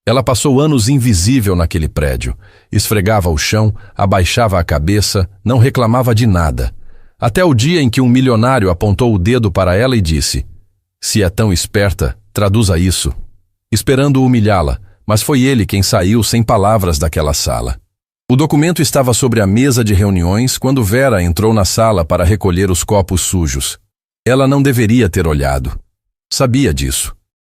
Ela passou anos invisível naquele prédio. Esfregava o chão, abaixava a cabeça, não reclamava de nada. Até o dia em que um milionário apontou o dedo para ela e disse: "Se é tão esperta, traduza isso." Esperando humilhá-la, mas foi ele quem saiu sem palavras daquela sala. O documento estava sobre a mesa de reuniões quando Vera entrou na sala para recolher os copos sujos. Ela não deveria ter olhado. Sabia disso.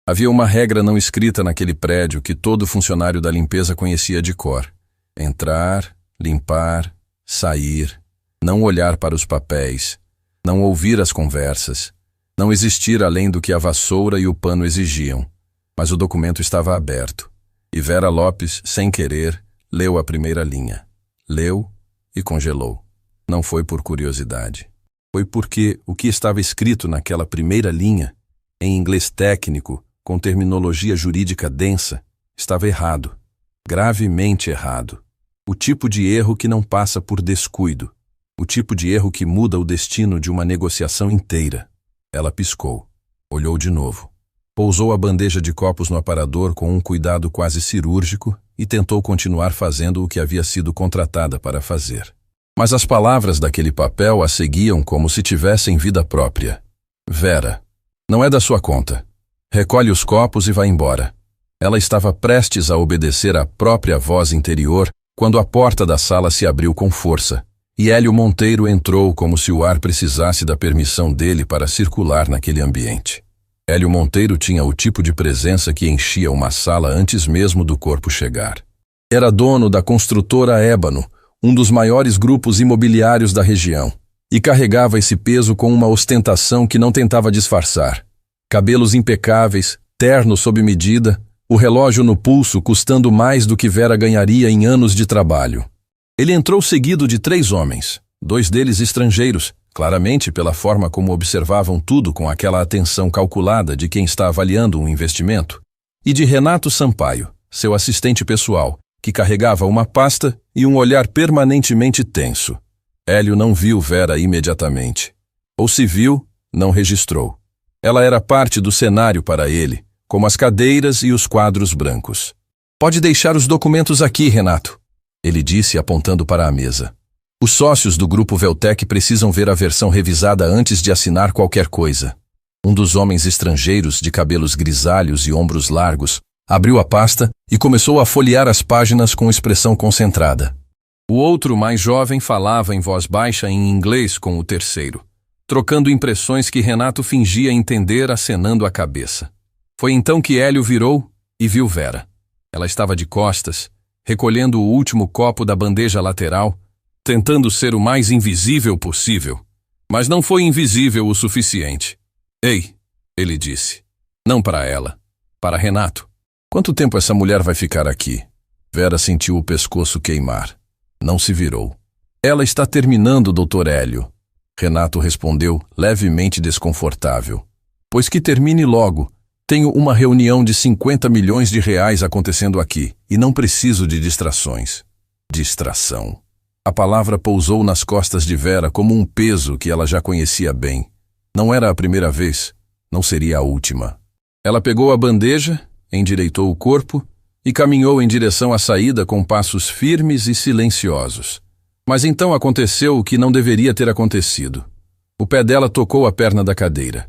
Havia uma regra não escrita naquele prédio que todo funcionário da limpeza conhecia de cor: entrar, limpar, sair, não olhar para os papéis, não ouvir as conversas, não existir além do que a vassoura e o pano exigiam. Mas o documento estava aberto, e Vera Lopes, sem querer, leu a primeira linha. Leu e congelou. Não foi por curiosidade. Foi porque o que estava escrito naquela primeira linha, em inglês técnico, com terminologia jurídica densa, estava errado. Gravemente errado. O tipo de erro que não passa por descuido. O tipo de erro que muda o destino de uma negociação inteira. Ela piscou. Olhou de novo. Pousou a bandeja de copos no aparador com um cuidado quase cirúrgico e tentou continuar fazendo o que havia sido contratada para fazer. Mas as palavras daquele papel a seguiam como se tivessem vida própria. Vera, não é da sua conta. Recolhe os copos e vá embora. Ela estava prestes a obedecer à própria voz interior quando a porta da sala se abriu com força, e Hélio Monteiro entrou como se o ar precisasse da permissão dele para circular naquele ambiente. Hélio Monteiro tinha o tipo de presença que enchia uma sala antes mesmo do corpo chegar. Era dono da construtora Ébano, um dos maiores grupos imobiliários da região, e carregava esse peso com uma ostentação que não tentava disfarçar. Cabelos impecáveis, terno sob medida, o relógio no pulso custando mais do que Vera ganharia em anos de trabalho. Ele entrou seguido de 3 homens, 2 deles estrangeiros, claramente pela forma como observavam tudo com aquela atenção calculada de quem está avaliando um investimento, e de Renato Sampaio, seu assistente pessoal, que carregava uma pasta e um olhar permanentemente tenso. Hélio não viu Vera imediatamente. Ou se viu, não registrou. Ela era parte do cenário para ele, como as cadeiras e os quadros brancos. "Pode deixar os documentos aqui, Renato", ele disse apontando para a mesa. "Os sócios do Grupo Veltec precisam ver a versão revisada antes de assinar qualquer coisa." Um dos homens estrangeiros, de cabelos grisalhos e ombros largos, abriu a pasta e começou a folhear as páginas com expressão concentrada. O outro, mais jovem, falava em voz baixa em inglês com o terceiro, trocando impressões que Renato fingia entender acenando a cabeça. Foi então que Hélio virou e viu Vera. Ela estava de costas, recolhendo o último copo da bandeja lateral, tentando ser o mais invisível possível. Mas não foi invisível o suficiente. "Ei", ele disse. Não para ela, para Renato. "Quanto tempo essa mulher vai ficar aqui?" Vera sentiu o pescoço queimar. Não se virou. "Ela está terminando, Dr. Hélio." Renato respondeu, levemente desconfortável. "Pois que termine logo. Tenho uma reunião de 50 milhões de reais acontecendo aqui, e não preciso de distrações." Distração. A palavra pousou nas costas de Vera como um peso que ela já conhecia bem. Não era a primeira vez, não seria a última. Ela pegou a bandeja, endireitou o corpo e caminhou em direção à saída com passos firmes e silenciosos. Mas então aconteceu o que não deveria ter acontecido. O pé dela tocou a perna da cadeira.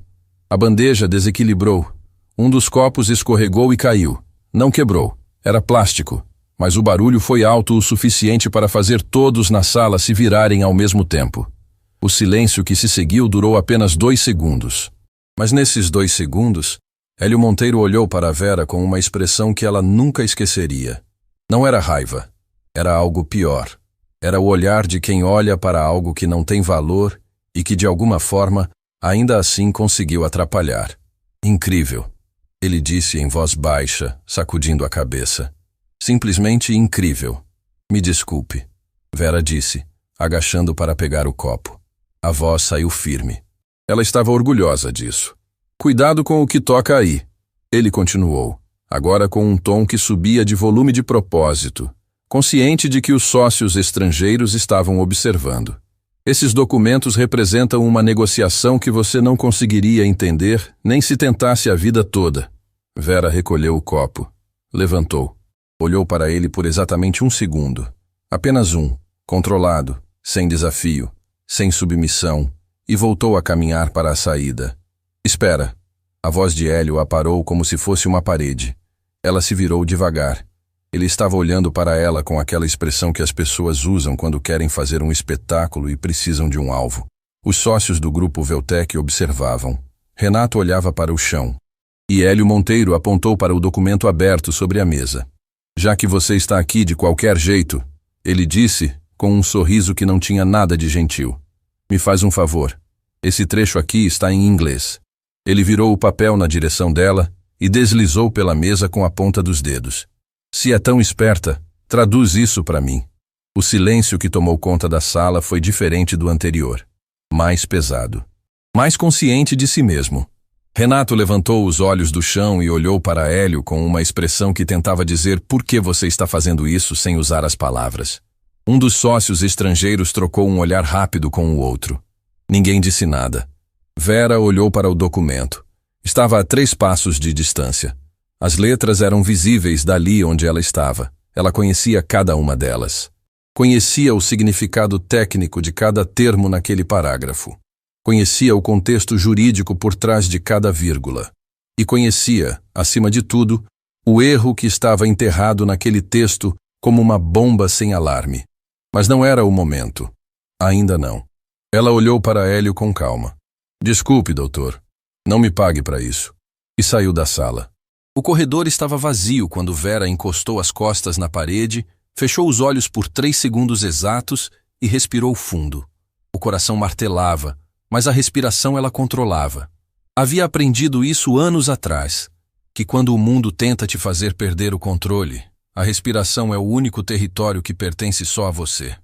A bandeja desequilibrou. Um dos copos escorregou e caiu. Não quebrou. Era plástico. Mas o barulho foi alto o suficiente para fazer todos na sala se virarem ao mesmo tempo. O silêncio que se seguiu durou apenas 2 segundos. Mas nesses 2 segundos, Hélio Monteiro olhou para Vera com uma expressão que ela nunca esqueceria. Não era raiva. Era algo pior. Era o olhar de quem olha para algo que não tem valor e que, de alguma forma, ainda assim conseguiu atrapalhar. "Incrível", ele disse em voz baixa, sacudindo a cabeça. "Simplesmente incrível." "Me desculpe", Vera disse, agachando para pegar o copo. A voz saiu firme. Ela estava orgulhosa disso. "Cuidado com o que toca aí", ele continuou, agora com um tom que subia de volume de propósito, consciente de que os sócios estrangeiros estavam observando. "Esses documentos representam uma negociação que você não conseguiria entender nem se tentasse a vida toda." Vera recolheu o copo. Levantou. Olhou para ele por exatamente um segundo. Apenas um, controlado, sem desafio, sem submissão, e voltou a caminhar para a saída. Espera. A voz de Hélio a parou como se fosse uma parede. Ela se virou devagar. Ele estava olhando para ela com aquela expressão que as pessoas usam quando querem fazer um espetáculo e precisam de um alvo. Os sócios do grupo Veltec observavam. Renato olhava para o chão. E Hélio Monteiro apontou para o documento aberto sobre a mesa. Já que você está aqui de qualquer jeito, ele disse, com um sorriso que não tinha nada de gentil. Me faz um favor. Esse trecho aqui está em inglês. Ele virou o papel na direção dela e deslizou pela mesa com a ponta dos dedos. Se é tão esperta, traduz isso para mim. O silêncio que tomou conta da sala foi diferente do anterior. Mais pesado. Mais consciente de si mesmo. Renato levantou os olhos do chão e olhou para Hélio com uma expressão que tentava dizer por que você está fazendo isso sem usar as palavras. Um dos sócios estrangeiros trocou um olhar rápido com o outro. Ninguém disse nada. Vera olhou para o documento. Estava a 3 passos de distância. As letras eram visíveis dali onde ela estava. Ela conhecia cada uma delas. Conhecia o significado técnico de cada termo naquele parágrafo. Conhecia o contexto jurídico por trás de cada vírgula. E conhecia, acima de tudo, o erro que estava enterrado naquele texto como uma bomba sem alarme. Mas não era o momento. Ainda não. Ela olhou para Hélio com calma. Desculpe, doutor. Não me pague para isso. E saiu da sala. O corredor estava vazio quando Vera encostou as costas na parede, fechou os olhos por 3 segundos exatos e respirou fundo. O coração martelava, mas a respiração ela controlava. Havia aprendido isso anos atrás, que quando o mundo tenta te fazer perder o controle, a respiração é o único território que pertence só a você.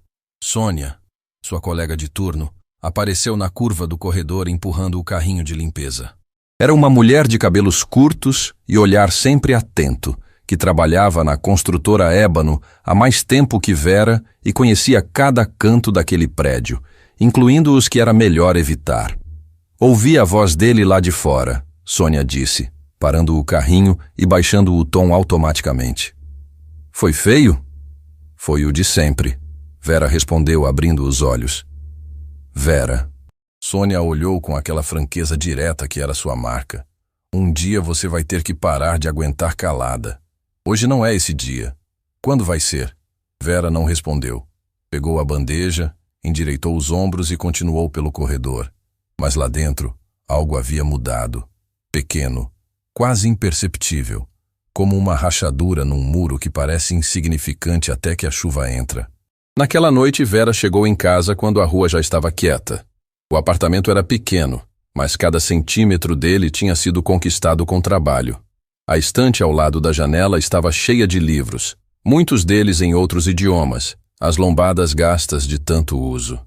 Sônia, sua colega de turno, apareceu na curva do corredor empurrando o carrinho de limpeza. Era uma mulher de cabelos curtos e olhar sempre atento, que trabalhava na construtora Ébano há mais tempo que Vera e conhecia cada canto daquele prédio, incluindo os que era melhor evitar. Ouvi a voz dele lá de fora, Sônia disse, parando o carrinho e baixando o tom automaticamente. Foi feio? Foi o de sempre, Vera respondeu abrindo os olhos. Vera. Sônia olhou com aquela franqueza direta que era sua marca. Um dia você vai ter que parar de aguentar calada. Hoje não é esse dia. Quando vai ser? Vera não respondeu. Pegou a bandeja, endireitou os ombros e continuou pelo corredor. Mas lá dentro, algo havia mudado. Pequeno, quase imperceptível, como uma rachadura num muro que parece insignificante até que a chuva entra. Naquela noite, Vera chegou em casa quando a rua já estava quieta. O apartamento era pequeno, mas cada centímetro dele tinha sido conquistado com trabalho. A estante ao lado da janela estava cheia de livros, muitos deles em outros idiomas, as lombadas gastas de tanto uso.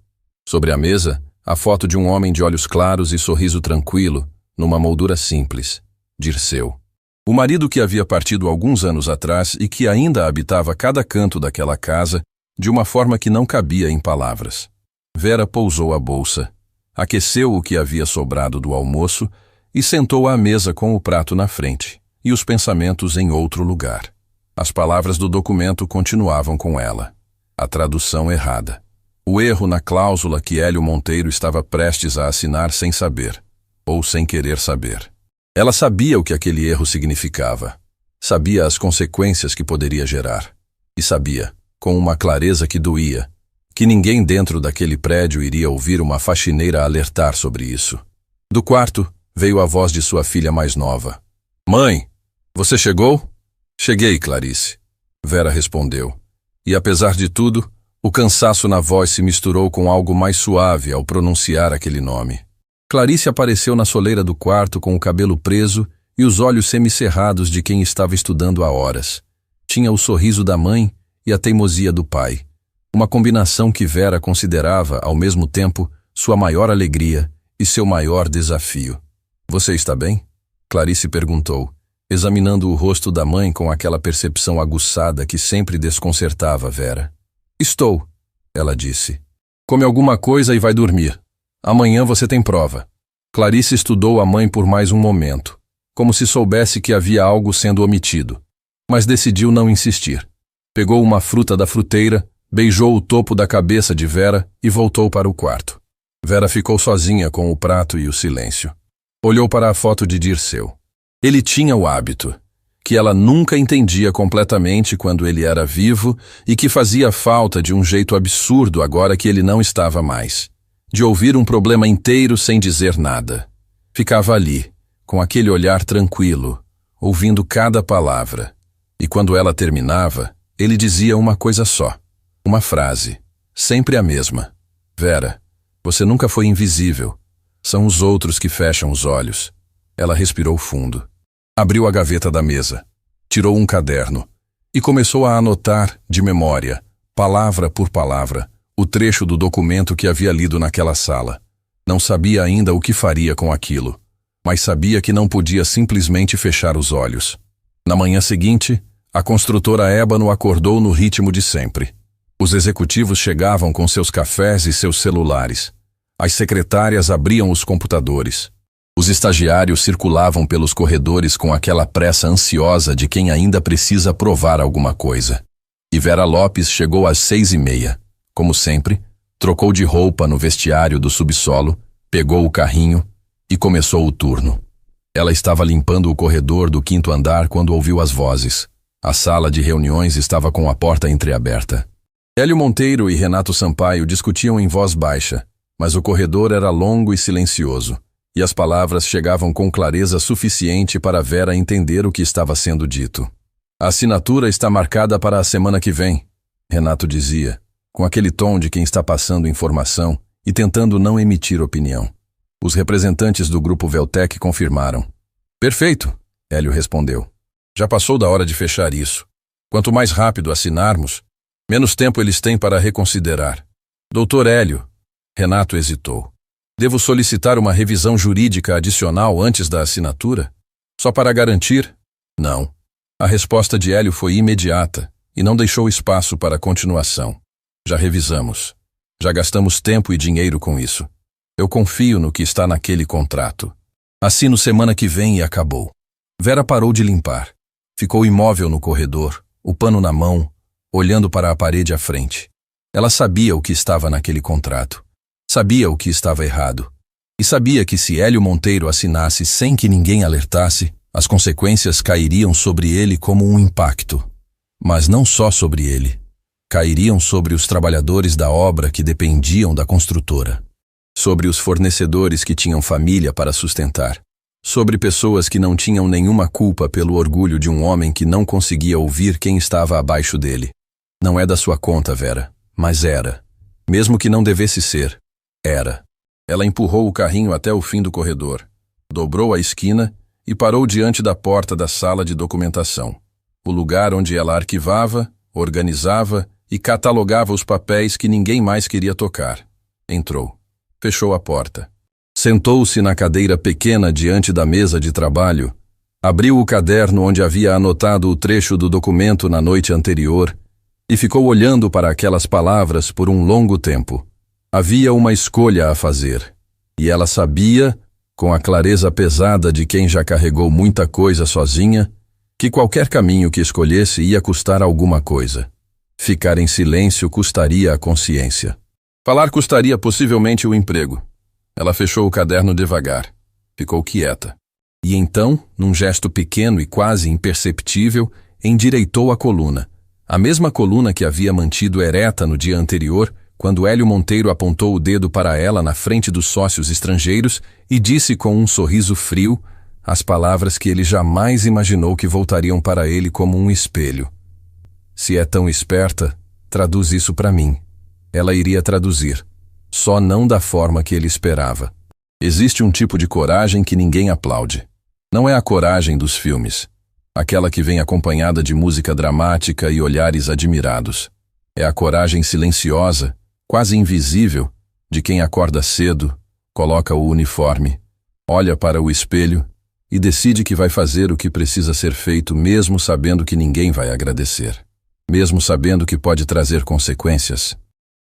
Sobre a mesa, a foto de um homem de olhos claros e sorriso tranquilo, numa moldura simples, Dirceu. O marido que havia partido alguns anos atrás e que ainda habitava cada canto daquela casa de uma forma que não cabia em palavras. Vera pousou a bolsa, aqueceu o que havia sobrado do almoço e sentou à mesa com o prato na frente e os pensamentos em outro lugar. As palavras do documento continuavam com ela. A tradução errada. O erro na cláusula que Hélio Monteiro estava prestes a assinar sem saber, ou sem querer saber. Ela sabia o que aquele erro significava. Sabia as consequências que poderia gerar. E sabia, com uma clareza que doía, que ninguém dentro daquele prédio iria ouvir uma faxineira alertar sobre isso. Do quarto, veio a voz de sua filha mais nova. Mãe, você chegou? Cheguei, Clarice. Vera respondeu. E apesar de tudo, o cansaço na voz se misturou com algo mais suave ao pronunciar aquele nome. Clarice apareceu na soleira do quarto com o cabelo preso e os olhos semicerrados de quem estava estudando há horas. Tinha o sorriso da mãe e a teimosia do pai. Uma combinação que Vera considerava, ao mesmo tempo, sua maior alegria e seu maior desafio. Você está bem? Clarice perguntou, examinando o rosto da mãe com aquela percepção aguçada que sempre desconcertava Vera. Estou, ela disse. Come alguma coisa e vai dormir. Amanhã você tem prova. Clarice estudou a mãe por mais um momento, como se soubesse que havia algo sendo omitido. mas decidiu não insistir. Pegou uma fruta da fruteira, beijou o topo da cabeça de Vera e voltou para o quarto. Vera ficou sozinha com o prato e o silêncio. Olhou para a foto de Dirceu. Ele tinha o hábito, que ela nunca entendia completamente quando ele era vivo e que fazia falta de um jeito absurdo agora que ele não estava mais, de ouvir um problema inteiro sem dizer nada. Ficava ali, com aquele olhar tranquilo, ouvindo cada palavra. E quando ela terminava, ele dizia uma coisa só, uma frase, sempre a mesma. Vera, você nunca foi invisível. São os outros que fecham os olhos. Ela respirou fundo. Abriu a gaveta da mesa, tirou um caderno e começou a anotar, de memória, palavra por palavra, o trecho do documento que havia lido naquela sala. Não sabia ainda o que faria com aquilo, mas sabia que não podia simplesmente fechar os olhos. Na manhã seguinte, a construtora Ébano acordou no ritmo de sempre. Os executivos chegavam com seus cafés e seus celulares. As secretárias abriam os computadores. Os estagiários circulavam pelos corredores com aquela pressa ansiosa de quem ainda precisa provar alguma coisa. E Vera Lopes chegou às 6:30. Como sempre, trocou de roupa no vestiário do subsolo, pegou o carrinho e começou o turno. Ela estava limpando o corredor do 5º andar quando ouviu as vozes. A sala de reuniões estava com a porta entreaberta. Hélio Monteiro e Renato Sampaio discutiam em voz baixa, mas o corredor era longo e silencioso. E as palavras chegavam com clareza suficiente para Vera entender o que estava sendo dito. A assinatura está marcada para a semana que vem, Renato dizia, com aquele tom de quem está passando informação e tentando não emitir opinião. Os representantes do grupo Veltec confirmaram. Perfeito, Hélio respondeu. Já passou da hora de fechar isso. Quanto mais rápido assinarmos, menos tempo eles têm para reconsiderar. Doutor Hélio, Renato hesitou. Devo solicitar uma revisão jurídica adicional antes da assinatura? Só para garantir? Não. A resposta de Hélio foi imediata e não deixou espaço para continuação. Já revisamos. Já gastamos tempo e dinheiro com isso. Eu confio no que está naquele contrato. Assino semana que vem e acabou. Vera parou de limpar. Ficou imóvel no corredor, o pano na mão, olhando para a parede à frente. Ela sabia o que estava naquele contrato. Sabia o que estava errado. E sabia que se Hélio Monteiro assinasse sem que ninguém alertasse, as consequências cairiam sobre ele como um impacto. Mas não só sobre ele. Cairiam sobre os trabalhadores da obra que dependiam da construtora. Sobre os fornecedores que tinham família para sustentar. Sobre pessoas que não tinham nenhuma culpa pelo orgulho de um homem que não conseguia ouvir quem estava abaixo dele. Não é da sua conta, Vera, mas era. Mesmo que não devesse ser. Era. Ela empurrou o carrinho até o fim do corredor, dobrou a esquina e parou diante da porta da sala de documentação, o lugar onde ela arquivava, organizava e catalogava os papéis que ninguém mais queria tocar. Entrou. Fechou a porta. Sentou-se na cadeira pequena diante da mesa de trabalho, abriu o caderno onde havia anotado o trecho do documento na noite anterior e ficou olhando para aquelas palavras por um longo tempo. Havia uma escolha a fazer, e ela sabia, com a clareza pesada de quem já carregou muita coisa sozinha, que qualquer caminho que escolhesse ia custar alguma coisa. Ficar em silêncio custaria a consciência. Falar custaria possivelmente o emprego. Ela fechou o caderno devagar, ficou quieta. E então, num gesto pequeno e quase imperceptível, endireitou a coluna. A mesma coluna que havia mantido ereta no dia anterior, quando Hélio Monteiro apontou o dedo para ela na frente dos sócios estrangeiros e disse com um sorriso frio as palavras que ele jamais imaginou que voltariam para ele como um espelho. Se é tão esperta, traduz isso para mim. Ela iria traduzir, só não da forma que ele esperava. Existe um tipo de coragem que ninguém aplaude. Não é a coragem dos filmes, aquela que vem acompanhada de música dramática e olhares admirados. É a coragem silenciosa, quase invisível, de quem acorda cedo, coloca o uniforme, olha para o espelho e decide que vai fazer o que precisa ser feito mesmo sabendo que ninguém vai agradecer. Mesmo sabendo que pode trazer consequências.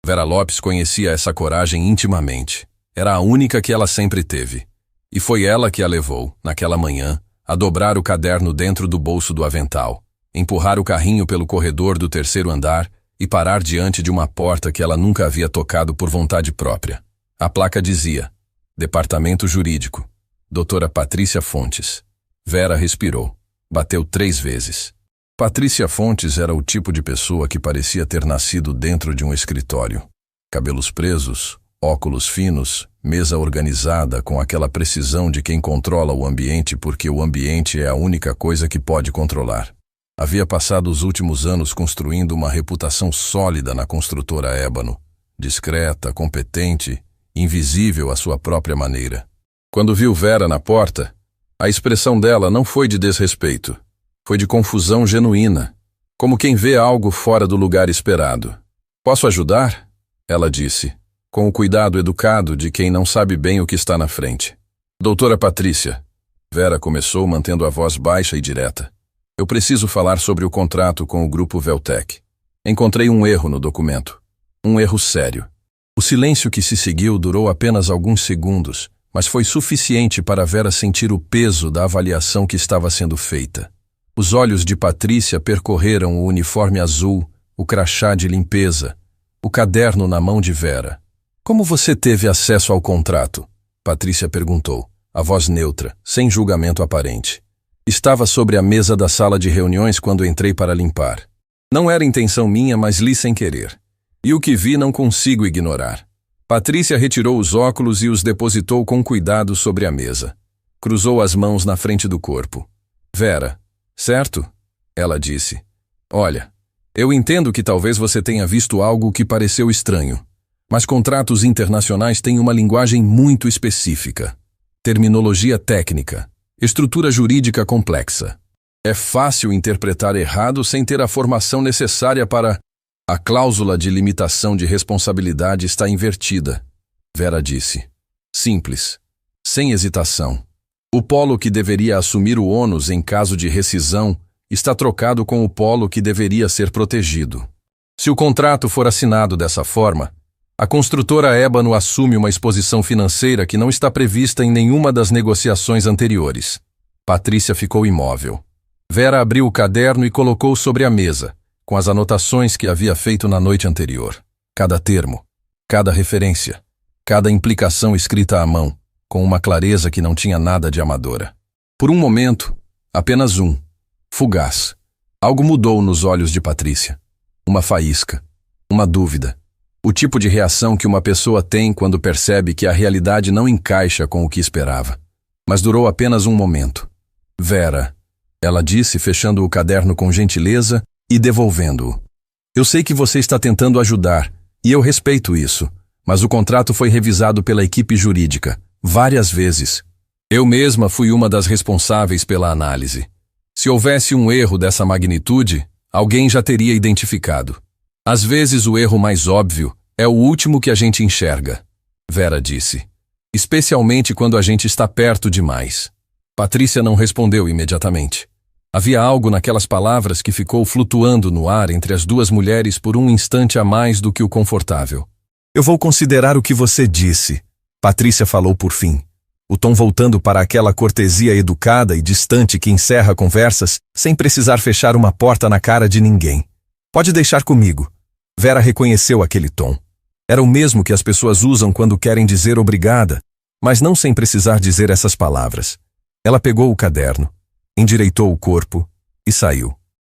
Vera Lopes conhecia essa coragem intimamente. Era a única que ela sempre teve. E foi ela que a levou, naquela manhã, a dobrar o caderno dentro do bolso do avental. empurrar o carrinho pelo corredor do terceiro andar e parar diante de uma porta que ela nunca havia tocado por vontade própria. A placa dizia: Departamento Jurídico, Doutora Patrícia Fontes. Vera respirou. Bateu 3 vezes. Patrícia Fontes era o tipo de pessoa que parecia ter nascido dentro de um escritório. Cabelos presos, óculos finos, mesa organizada com aquela precisão de quem controla o ambiente porque o ambiente é a única coisa que pode controlar. Havia passado os últimos anos construindo uma reputação sólida na construtora Ébano, discreta, competente, invisível à sua própria maneira. Quando viu Vera na porta, a expressão dela não foi de desrespeito, foi de confusão genuína, como quem vê algo fora do lugar esperado. Posso ajudar? Ela disse, com o cuidado educado de quem não sabe bem o que está na frente. Doutora Patrícia, Vera começou mantendo a voz baixa e direta. Eu preciso falar sobre o contrato com o grupo Veltec. Encontrei um erro no documento. Um erro sério. O silêncio que se seguiu durou apenas alguns segundos, mas foi suficiente para Vera sentir o peso da avaliação que estava sendo feita. Os olhos de Patrícia percorreram o uniforme azul, o crachá de limpeza, o caderno na mão de Vera. Como você teve acesso ao contrato? Patrícia perguntou, a voz neutra, sem julgamento aparente. Estava sobre a mesa da sala de reuniões quando entrei para limpar. Não era intenção minha, mas li sem querer. E o que vi não consigo ignorar. Patrícia retirou os óculos e os depositou com cuidado sobre a mesa. Cruzou as mãos na frente do corpo. Vera, certo? Ela disse. Olha, eu entendo que talvez você tenha visto algo que pareceu estranho, mas contratos internacionais têm uma linguagem muito específica. Terminologia técnica. Estrutura jurídica complexa. É fácil interpretar errado sem ter a formação necessária para... A cláusula de limitação de responsabilidade está invertida, Vera disse. Simples. Sem hesitação. O polo que deveria assumir o ônus em caso de rescisão está trocado com o polo que deveria ser protegido. Se o contrato for assinado dessa forma, a construtora Ébano assume uma exposição financeira que não está prevista em nenhuma das negociações anteriores. Patrícia ficou imóvel. Vera abriu o caderno e colocou sobre a mesa, com as anotações que havia feito na noite anterior. Cada termo, cada referência, cada implicação escrita à mão, com uma clareza que não tinha nada de amadora. Por um momento, apenas um, fugaz, algo mudou nos olhos de Patrícia. Uma faísca, uma dúvida. O tipo de reação que uma pessoa tem quando percebe que a realidade não encaixa com o que esperava. Mas durou apenas um momento. Vera, ela disse, fechando o caderno com gentileza e devolvendo-o. Eu sei que você está tentando ajudar, e eu respeito isso, mas o contrato foi revisado pela equipe jurídica, várias vezes. Eu mesma fui uma das responsáveis pela análise. Se houvesse um erro dessa magnitude, alguém já teria identificado. Às vezes o erro mais óbvio é o último que a gente enxerga, Vera disse. Especialmente quando a gente está perto demais. Patrícia não respondeu imediatamente. Havia algo naquelas palavras que ficou flutuando no ar entre as duas mulheres por um instante a mais do que o confortável. Eu vou considerar o que você disse, Patrícia falou por fim, o tom voltando para aquela cortesia educada e distante que encerra conversas sem precisar fechar uma porta na cara de ninguém. Pode deixar comigo. Vera reconheceu aquele tom. Era o mesmo que as pessoas usam quando querem dizer obrigada, mas não sem precisar dizer essas palavras. Ela pegou o caderno, endireitou o corpo e saiu.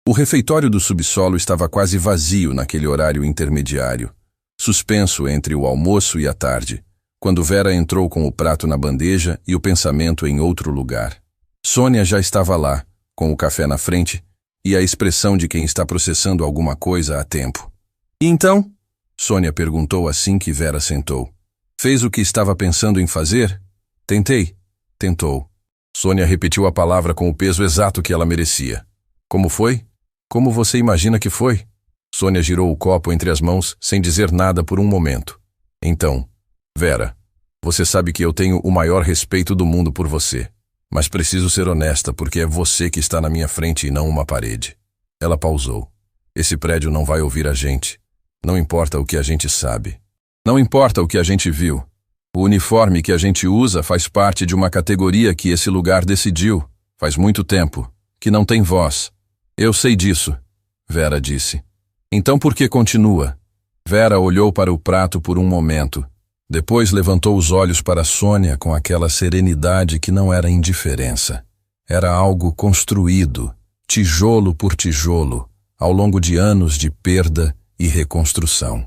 O refeitório do subsolo estava quase vazio naquele horário intermediário, suspenso entre o almoço e a tarde, quando Vera entrou com o prato na bandeja e o pensamento em outro lugar. Sônia já estava lá, com o café na frente e a expressão de quem está processando alguma coisa há tempo. E então? Sônia perguntou assim que Vera sentou. Fez o que estava pensando em fazer? Tentei. Tentou. Sônia repetiu a palavra com o peso exato que ela merecia. Como foi? Como você imagina que foi? Sônia girou o copo entre as mãos, sem dizer nada por um momento. Então, Vera, você sabe que eu tenho o maior respeito do mundo por você. Mas preciso ser honesta porque é você que está na minha frente e não uma parede. Ela pausou. Esse prédio não vai ouvir a gente. Não importa o que a gente sabe. Não importa o que a gente viu. O uniforme que a gente usa faz parte de uma categoria que esse lugar decidiu, faz muito tempo, que não tem voz. Eu sei disso, Vera disse. Então por que continua? Vera olhou para o prato por um momento. Depois levantou os olhos para Sônia com aquela serenidade que não era indiferença. Era algo construído, tijolo por tijolo, ao longo de anos de perda e reconstrução.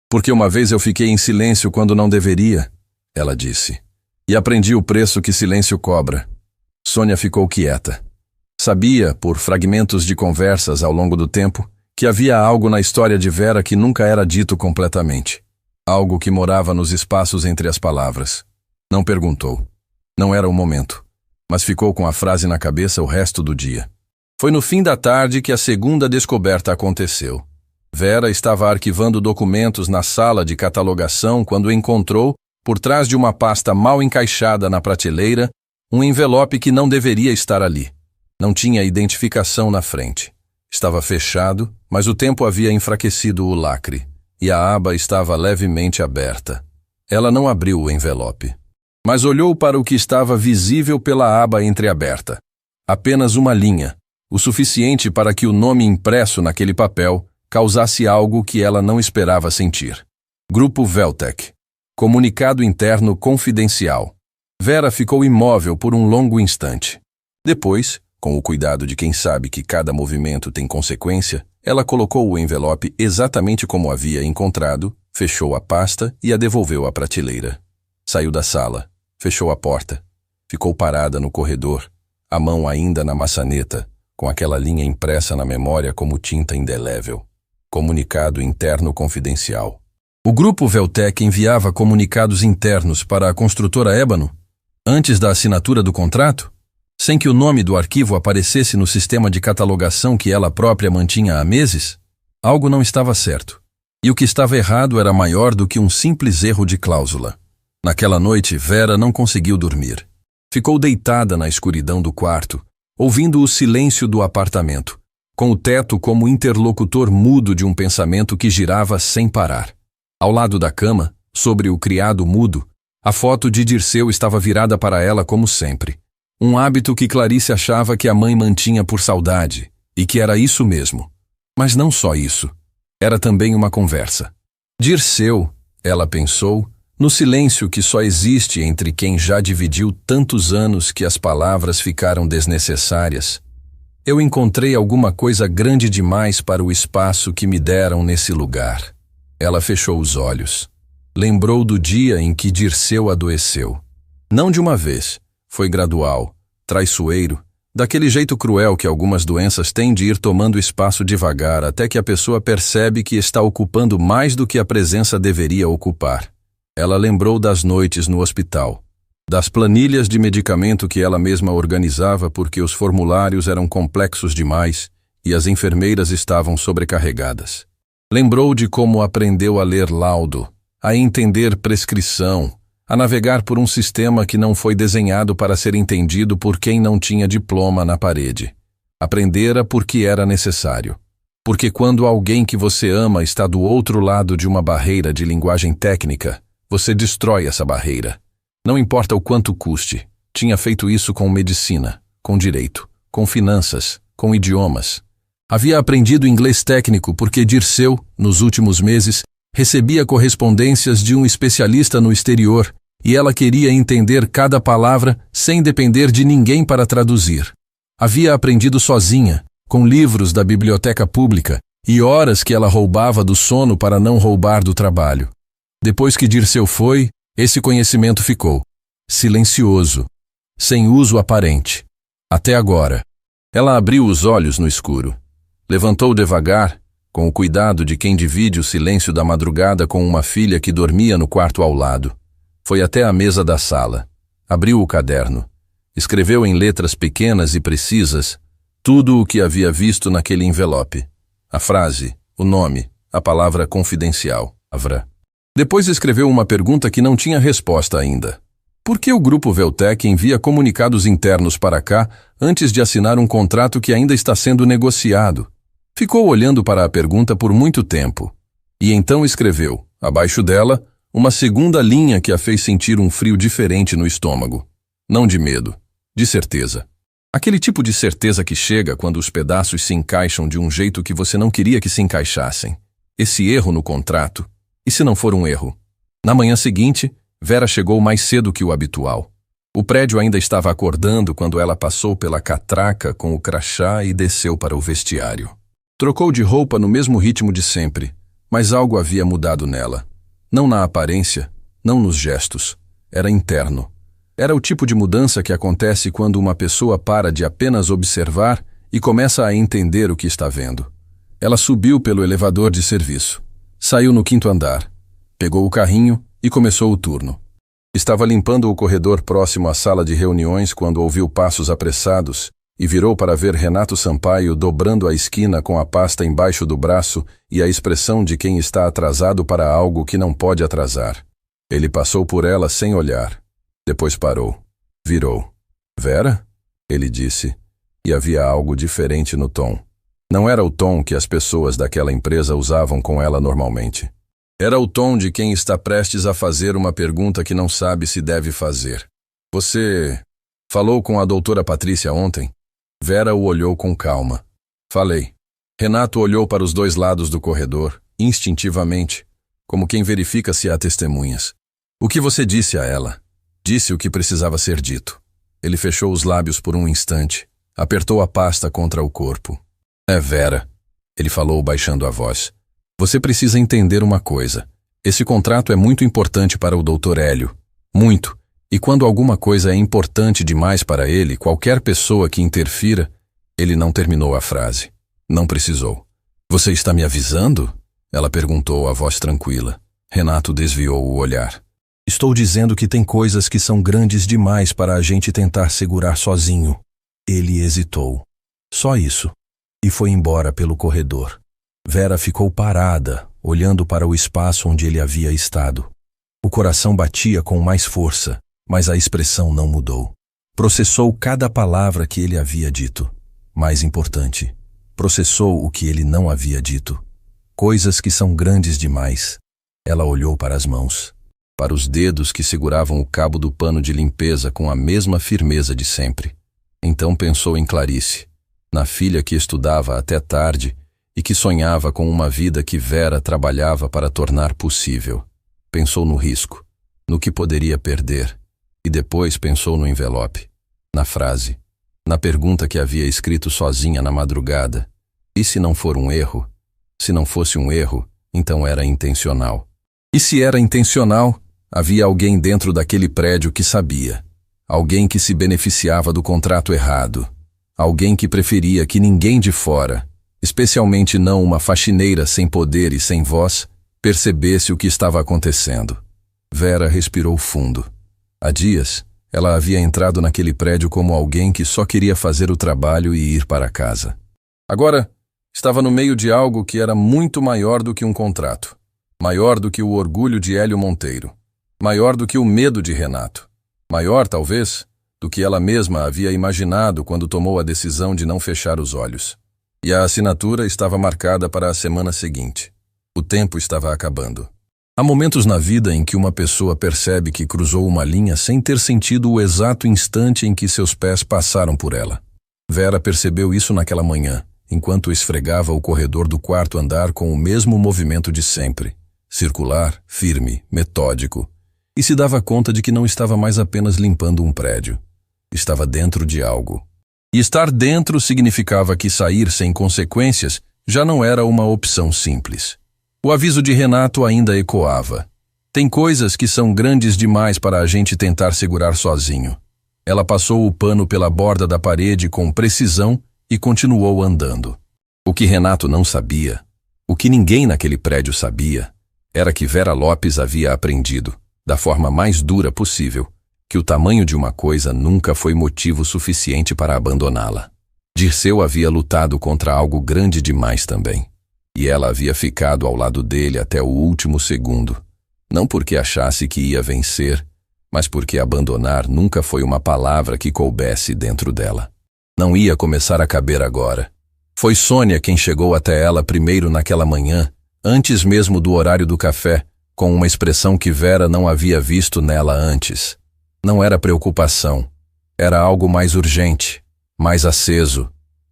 Porque uma vez eu fiquei em silêncio quando não deveria, ela disse. E aprendi o preço que silêncio cobra. Sônia ficou quieta. Sabia, por fragmentos de conversas ao longo do tempo, que havia algo na história de Vera que nunca era dito completamente. Algo que morava nos espaços entre as palavras. Não perguntou. Não era o momento. Mas ficou com a frase na cabeça o resto do dia. Foi no fim da tarde que a segunda descoberta aconteceu. Vera estava arquivando documentos na sala de catalogação quando encontrou, por trás de uma pasta mal encaixada na prateleira, um envelope que não deveria estar ali. Não tinha identificação na frente. Estava fechado, mas o tempo havia enfraquecido o lacre, e a aba estava levemente aberta. Ela não abriu o envelope, mas olhou para o que estava visível pela aba entreaberta. Apenas uma linha, o suficiente para que o nome impresso naquele papel causasse algo que ela não esperava sentir. Grupo Veltec. Comunicado interno confidencial. Vera ficou imóvel por um longo instante. Depois, com o cuidado de quem sabe que cada movimento tem consequência, ela colocou o envelope exatamente como havia encontrado, fechou a pasta e a devolveu à prateleira. Saiu da sala, fechou a porta, ficou parada no corredor, a mão ainda na maçaneta, com aquela linha impressa na memória como tinta indelével. Comunicado interno confidencial. O Grupo Veltec enviava comunicados internos para a construtora Ébano, antes da assinatura do contrato, sem que o nome do arquivo aparecesse no sistema de catalogação que ela própria mantinha há meses? Algo não estava certo. E o que estava errado era maior do que um simples erro de cláusula. Naquela noite, Vera não conseguiu dormir. Ficou deitada na escuridão do quarto, ouvindo o silêncio do apartamento, com o teto como interlocutor mudo de um pensamento que girava sem parar. Ao lado da cama, sobre o criado mudo, a foto de Dirceu estava virada para ela como sempre. Um hábito que Clarice achava que a mãe mantinha por saudade, e que era isso mesmo. Mas não só isso. Era também uma conversa. Dirceu, ela pensou, no silêncio que só existe entre quem já dividiu tantos anos que as palavras ficaram desnecessárias. Eu encontrei alguma coisa grande demais para o espaço que me deram nesse lugar. Ela fechou os olhos. Lembrou do dia em que Dirceu adoeceu. Não de uma vez. Foi gradual, traiçoeiro, daquele jeito cruel que algumas doenças têm de ir tomando espaço devagar até que a pessoa percebe que está ocupando mais do que a presença deveria ocupar. Ela lembrou das noites no hospital, das planilhas de medicamento que ela mesma organizava porque os formulários eram complexos demais e as enfermeiras estavam sobrecarregadas. Lembrou de como aprendeu a ler laudo, a entender prescrição, a navegar por um sistema que não foi desenhado para ser entendido por quem não tinha diploma na parede. Aprendera porque era necessário. Porque quando alguém que você ama está do outro lado de uma barreira de linguagem técnica, você destrói essa barreira. Não importa o quanto custe. Tinha feito isso com medicina, com direito, com finanças, com idiomas. Havia aprendido inglês técnico porque Dirceu, nos últimos meses, recebia correspondências de um especialista no exterior e ela queria entender cada palavra sem depender de ninguém para traduzir. Havia aprendido sozinha, com livros da biblioteca pública e horas que ela roubava do sono para não roubar do trabalho. Depois que Dirceu foi, esse conhecimento ficou silencioso, sem uso aparente. Até agora. Ela abriu os olhos no escuro. Levantou devagar, com o cuidado de quem divide o silêncio da madrugada com uma filha que dormia no quarto ao lado. Foi até a mesa da sala. Abriu o caderno. Escreveu em letras pequenas e precisas tudo o que havia visto naquele envelope. A frase, o nome, a palavra confidencial. Depois escreveu uma pergunta que não tinha resposta ainda. Por que o Grupo Veltec envia comunicados internos para cá antes de assinar um contrato que ainda está sendo negociado? Ficou olhando para a pergunta por muito tempo. E então escreveu, abaixo dela, uma segunda linha que a fez sentir um frio diferente no estômago. Não de medo, de certeza. Aquele tipo de certeza que chega quando os pedaços se encaixam de um jeito que você não queria que se encaixassem. Esse erro no contrato. E se não for um erro? Na manhã seguinte, Vera chegou mais cedo que o habitual. O prédio ainda estava acordando quando ela passou pela catraca com o crachá e desceu para o vestiário. Trocou de roupa no mesmo ritmo de sempre, mas algo havia mudado nela. Não na aparência, não nos gestos. Era interno. Era o tipo de mudança que acontece quando uma pessoa para de apenas observar e começa a entender o que está vendo. Ela subiu pelo elevador de serviço. Saiu no 5º andar. Pegou o carrinho e começou o turno. Estava limpando o corredor próximo à sala de reuniões quando ouviu passos apressados e virou para ver Renato Sampaio dobrando a esquina com a pasta embaixo do braço e a expressão de quem está atrasado para algo que não pode atrasar. Ele passou por ela sem olhar. Depois parou. Virou. Vera? Ele disse. E havia algo diferente no tom. Não era o tom que as pessoas daquela empresa usavam com ela normalmente. Era o tom de quem está prestes a fazer uma pergunta que não sabe se deve fazer. Você falou com a doutora Patrícia ontem? Vera o olhou com calma. Falei. Renato olhou para os dois lados do corredor, instintivamente, como quem verifica se há testemunhas. O que você disse a ela? Disse o que precisava ser dito. Ele fechou os lábios por um instante, apertou a pasta contra o corpo. É Vera, ele falou baixando a voz. Você precisa entender uma coisa. Esse contrato é muito importante para o Dr. Hélio. Muito. E quando alguma coisa é importante demais para ele, qualquer pessoa que interfira, ele não terminou a frase. Não precisou. Você está me avisando? Ela perguntou, a voz tranquila. Renato desviou o olhar. Estou dizendo que tem coisas que são grandes demais para a gente tentar segurar sozinho. Ele hesitou. Só isso. E foi embora pelo corredor. Vera ficou parada, olhando para o espaço onde ele havia estado. O coração batia com mais força, mas a expressão não mudou. Processou cada palavra que ele havia dito. Mais importante, processou o que ele não havia dito. Coisas que são grandes demais. Ela olhou para as mãos, para os dedos que seguravam o cabo do pano de limpeza com a mesma firmeza de sempre. Então pensou em Clarice, na filha que estudava até tarde e que sonhava com uma vida que Vera trabalhava para tornar possível. Pensou no risco, no que poderia perder, e depois pensou no envelope, na frase, na pergunta que havia escrito sozinha na madrugada. E se não for um erro? Se não fosse um erro, então era intencional. E se era intencional, havia alguém dentro daquele prédio que sabia. Alguém que se beneficiava do contrato errado. Alguém que preferia que ninguém de fora, especialmente não uma faxineira sem poder e sem voz, percebesse o que estava acontecendo. Vera respirou fundo. Há dias, ela havia entrado naquele prédio como alguém que só queria fazer o trabalho e ir para casa. Agora, estava no meio de algo que era muito maior do que um contrato. Maior do que o orgulho de Hélio Monteiro. Maior do que o medo de Renato. Maior, talvez, do que ela mesma havia imaginado quando tomou a decisão de não fechar os olhos. E a assinatura estava marcada para a semana seguinte. O tempo estava acabando. Há momentos na vida em que uma pessoa percebe que cruzou uma linha sem ter sentido o exato instante em que seus pés passaram por ela. Vera percebeu isso naquela manhã, enquanto esfregava o corredor do 4º andar com o mesmo movimento de sempre. Circular, firme, metódico. E se dava conta de que não estava mais apenas limpando um prédio. Estava dentro de algo. E estar dentro significava que sair sem consequências já não era uma opção simples. O aviso de Renato ainda ecoava. Tem coisas que são grandes demais para a gente tentar segurar sozinho. Ela passou o pano pela borda da parede com precisão e continuou andando. O que Renato não sabia, o que ninguém naquele prédio sabia, era que Vera Lopes havia aprendido, da forma mais dura possível, que o tamanho de uma coisa nunca foi motivo suficiente para abandoná-la. Dirceu havia lutado contra algo grande demais também, e ela havia ficado ao lado dele até o último segundo, não porque achasse que ia vencer, mas porque abandonar nunca foi uma palavra que coubesse dentro dela. Não ia começar a caber agora. Foi Sônia quem chegou até ela primeiro naquela manhã, antes mesmo do horário do café, com uma expressão que Vera não havia visto nela antes. Não era preocupação. Era algo mais urgente. mais aceso.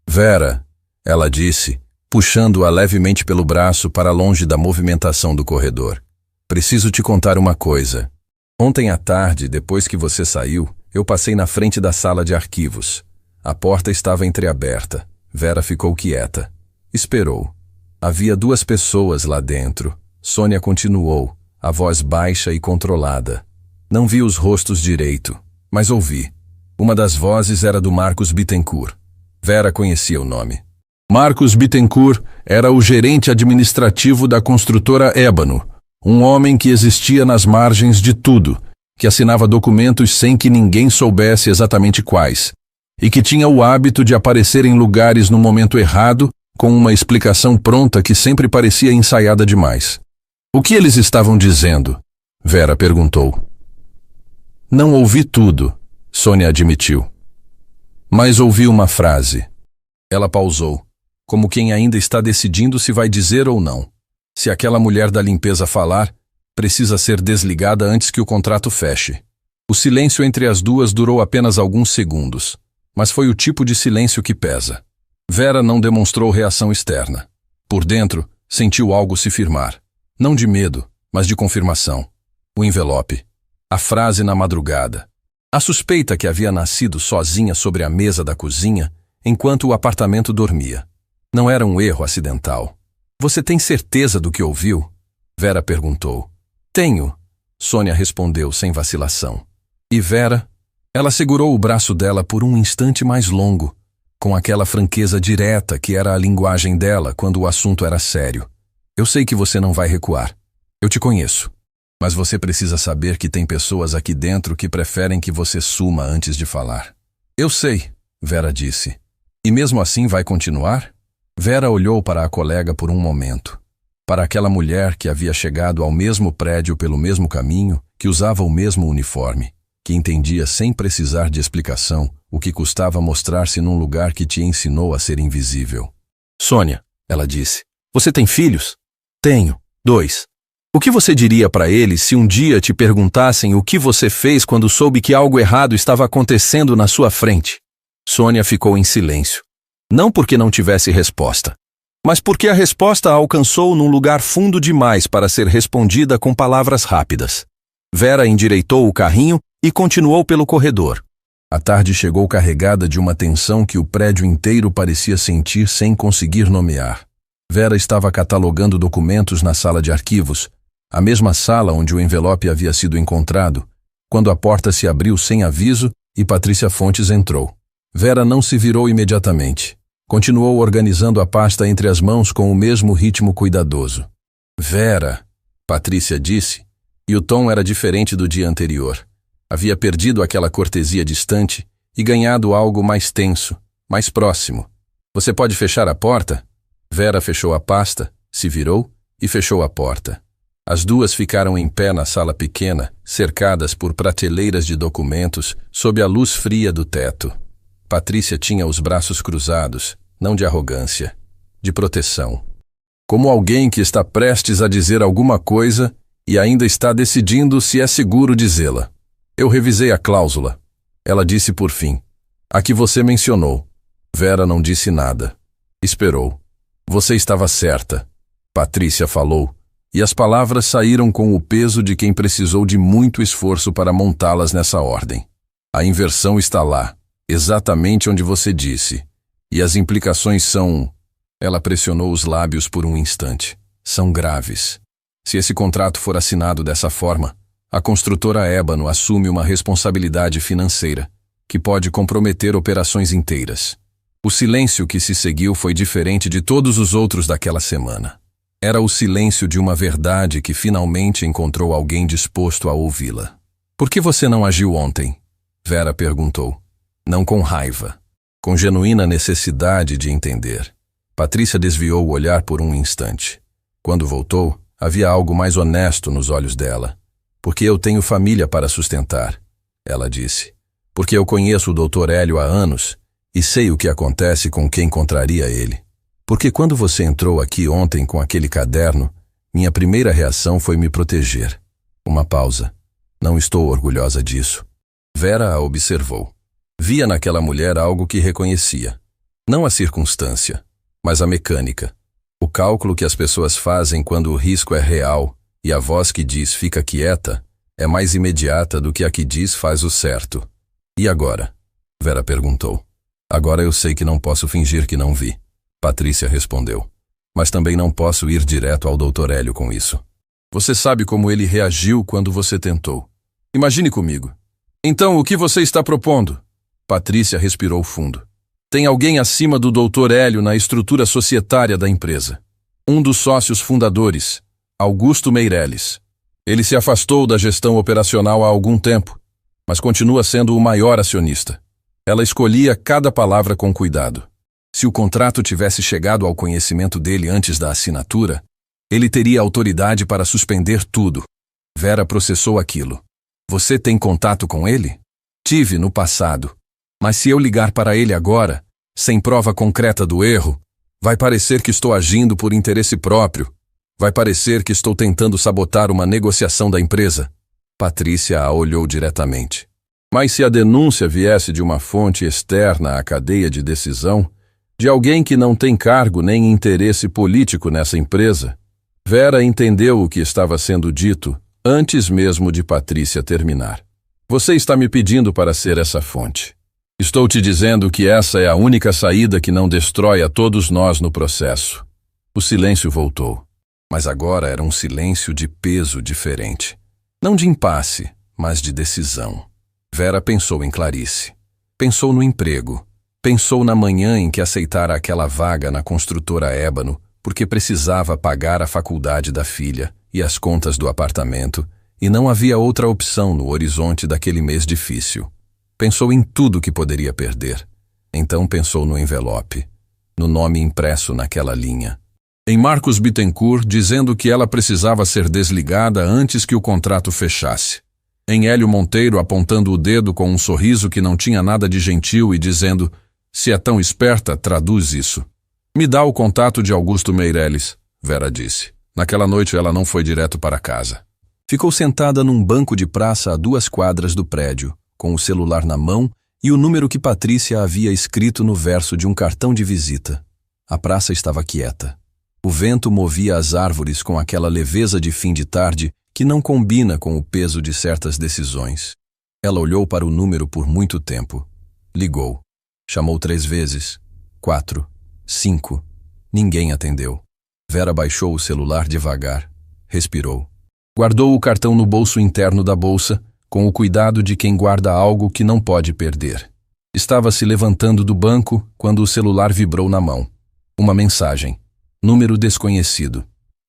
Vera, ela disse, puxando-a levemente pelo braço para longe da movimentação do corredor. Preciso te contar uma coisa. Ontem à tarde, depois que você saiu, eu passei na frente da sala de arquivos. A porta estava entreaberta. Vera ficou quieta. Esperou. Havia 2 pessoas lá dentro. Sônia continuou, a voz baixa e controlada. Não vi os rostos direito, mas ouvi. Uma das vozes era do Marcos Bittencourt. Vera conhecia o nome. Marcos Bittencourt era o gerente administrativo da construtora Ébano, um homem que existia nas margens de tudo, que assinava documentos sem que ninguém soubesse exatamente quais, e que tinha o hábito de aparecer em lugares no momento errado, com uma explicação pronta que sempre parecia ensaiada demais. O que eles estavam dizendo? Vera perguntou. Não ouvi tudo, Sônia admitiu. Mas ouvi uma frase. Ela pausou, como quem ainda está decidindo se vai dizer ou não. Se aquela mulher da limpeza falar, precisa ser desligada antes que o contrato feche. O silêncio entre as duas durou apenas alguns segundos, mas foi o tipo de silêncio que pesa. Vera não demonstrou reação externa. Por dentro, sentiu algo se firmar. Não de medo, mas de confirmação. O envelope. A frase na madrugada. A suspeita que havia nascido sozinha sobre a mesa da cozinha, enquanto o apartamento dormia. Não era um erro acidental. Você tem certeza do que ouviu? Vera perguntou. Tenho, Sônia respondeu sem vacilação. E Vera? Ela segurou o braço dela por um instante mais longo, com aquela franqueza direta que era a linguagem dela quando o assunto era sério. Eu sei que você não vai recuar. Eu te conheço. Mas você precisa saber que tem pessoas aqui dentro que preferem que você suma antes de falar. Eu sei, Vera disse. E mesmo assim vai continuar? Vera olhou para a colega por um momento. Para aquela mulher que havia chegado ao mesmo prédio pelo mesmo caminho, que usava o mesmo uniforme, que entendia sem precisar de explicação o que custava mostrar-se num lugar que te ensinou a ser invisível. Sônia, ela disse, você tem filhos? Tenho, 2. O que você diria para eles se um dia te perguntassem o que você fez quando soube que algo errado estava acontecendo na sua frente? Sônia ficou em silêncio. Não porque não tivesse resposta, mas porque a resposta a alcançou num lugar fundo demais para ser respondida com palavras rápidas. Vera endireitou o carrinho e continuou pelo corredor. A tarde chegou carregada de uma tensão que o prédio inteiro parecia sentir sem conseguir nomear. Vera estava catalogando documentos na sala de arquivos, a mesma sala onde o envelope havia sido encontrado, quando a porta se abriu sem aviso e Patrícia Fontes entrou. Vera não se virou imediatamente. Continuou organizando a pasta entre as mãos com o mesmo ritmo cuidadoso. Vera, Patrícia disse, e o tom era diferente do dia anterior. Havia perdido aquela cortesia distante e ganhado algo mais tenso, mais próximo. Você pode fechar a porta? Vera fechou a pasta, se virou e fechou a porta. As duas ficaram em pé na sala pequena, cercadas por prateleiras de documentos, sob a luz fria do teto. Patrícia tinha os braços cruzados, não de arrogância, de proteção. Como alguém que está prestes a dizer alguma coisa e ainda está decidindo se é seguro dizê-la. Eu revisei a cláusula. Ela disse por fim. A que você mencionou. Vera não disse nada. Esperou. Você estava certa. Patrícia falou. E as palavras saíram com o peso de quem precisou de muito esforço para montá-las nessa ordem. A inversão está lá, exatamente onde você disse. E as implicações são... Ela pressionou os lábios por um instante. São graves. Se esse contrato for assinado dessa forma, a construtora Ébano assume uma responsabilidade financeira, que pode comprometer operações inteiras. O silêncio que se seguiu foi diferente de todos os outros daquela semana. Era o silêncio de uma verdade que finalmente encontrou alguém disposto a ouvi-la. Por que você não agiu ontem? Vera perguntou. Não com raiva, com genuína necessidade de entender. Patrícia desviou o olhar por um instante. Quando voltou, havia algo mais honesto nos olhos dela. Porque eu tenho família para sustentar, ela disse. Porque eu conheço o Dr. Hélio há anos e sei o que acontece com quem contraria ele. Porque quando você entrou aqui ontem com aquele caderno, minha primeira reação foi me proteger. Uma pausa. Não estou orgulhosa disso. Vera a observou. Via naquela mulher algo que reconhecia. Não a circunstância, mas a mecânica. O cálculo que as pessoas fazem quando o risco é real e a voz que diz fica quieta é mais imediata do que a que diz faz o certo. E agora? Vera perguntou. Agora eu sei que não posso fingir que não vi. Patrícia respondeu. Mas também não posso ir direto ao Dr. Hélio com isso. Você sabe como ele reagiu quando você tentou. Imagine comigo. Então, o que você está propondo? Patrícia respirou fundo. Tem alguém acima do Dr. Hélio na estrutura societária da empresa. Um dos sócios fundadores, Augusto Meirelles. Ele se afastou da gestão operacional há algum tempo, mas continua sendo o maior acionista. Ela escolhia cada palavra com cuidado. Se o contrato tivesse chegado ao conhecimento dele antes da assinatura, ele teria autoridade para suspender tudo. Vera processou aquilo. Você tem contato com ele? Tive no passado. Mas se eu ligar para ele agora, sem prova concreta do erro, vai parecer que estou agindo por interesse próprio. Vai parecer que estou tentando sabotar uma negociação da empresa. Patrícia a olhou diretamente. Mas se a denúncia viesse de uma fonte externa à cadeia de decisão, de alguém que não tem cargo nem interesse político nessa empresa, Vera entendeu o que estava sendo dito antes mesmo de Patrícia terminar. Você está me pedindo para ser essa fonte. Estou te dizendo que essa é a única saída que não destrói a todos nós no processo. O silêncio voltou, mas agora era um silêncio de peso diferente. Não de impasse, mas de decisão. Vera pensou em Clarice. Pensou no emprego. Pensou na manhã em que aceitara aquela vaga na construtora Ébano, porque precisava pagar a faculdade da filha e as contas do apartamento, e não havia outra opção no horizonte daquele mês difícil. Pensou em tudo que poderia perder. Então pensou no envelope, no nome impresso naquela linha. Em Marcos Bittencourt, dizendo que ela precisava ser desligada antes que o contrato fechasse. Em Hélio Monteiro, apontando o dedo com um sorriso que não tinha nada de gentil e dizendo: se é tão esperta, traduz isso. Me dá o contato de Augusto Meirelles, Vera disse. Naquela noite ela não foi direto para casa. Ficou sentada num banco de praça a 2 quadras do prédio, com o celular na mão e o número que Patrícia havia escrito no verso de um cartão de visita. A praça estava quieta. O vento movia as árvores com aquela leveza de fim de tarde que não combina com o peso de certas decisões. Ela olhou para o número por muito tempo. Ligou. Chamou 3 vezes. 4. 5. Ninguém atendeu. Vera baixou o celular devagar. Respirou. Guardou o cartão no bolso interno da bolsa, com o cuidado de quem guarda algo que não pode perder. Estava se levantando do banco quando o celular vibrou na mão. Uma mensagem. Número desconhecido.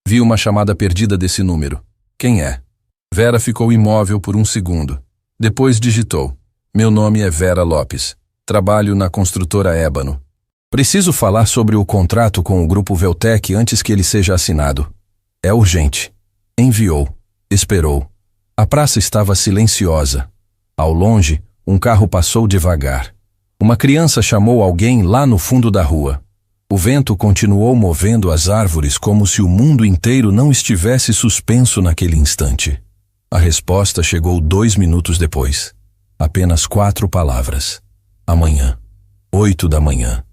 Vi uma chamada perdida desse número. Quem é? Vera ficou imóvel por um segundo. Depois digitou. Meu nome é Vera Lopes. Trabalho na construtora Ébano. Preciso falar sobre o contrato com o Grupo Veltec antes que ele seja assinado. É urgente. Enviou. Esperou. A praça estava silenciosa. Ao longe, um carro passou devagar. Uma criança chamou alguém lá no fundo da rua. O vento continuou movendo as árvores como se o mundo inteiro não estivesse suspenso naquele instante. A resposta chegou 2 minutos depois. Apenas 4 palavras. Amanhã. 8 da manhã.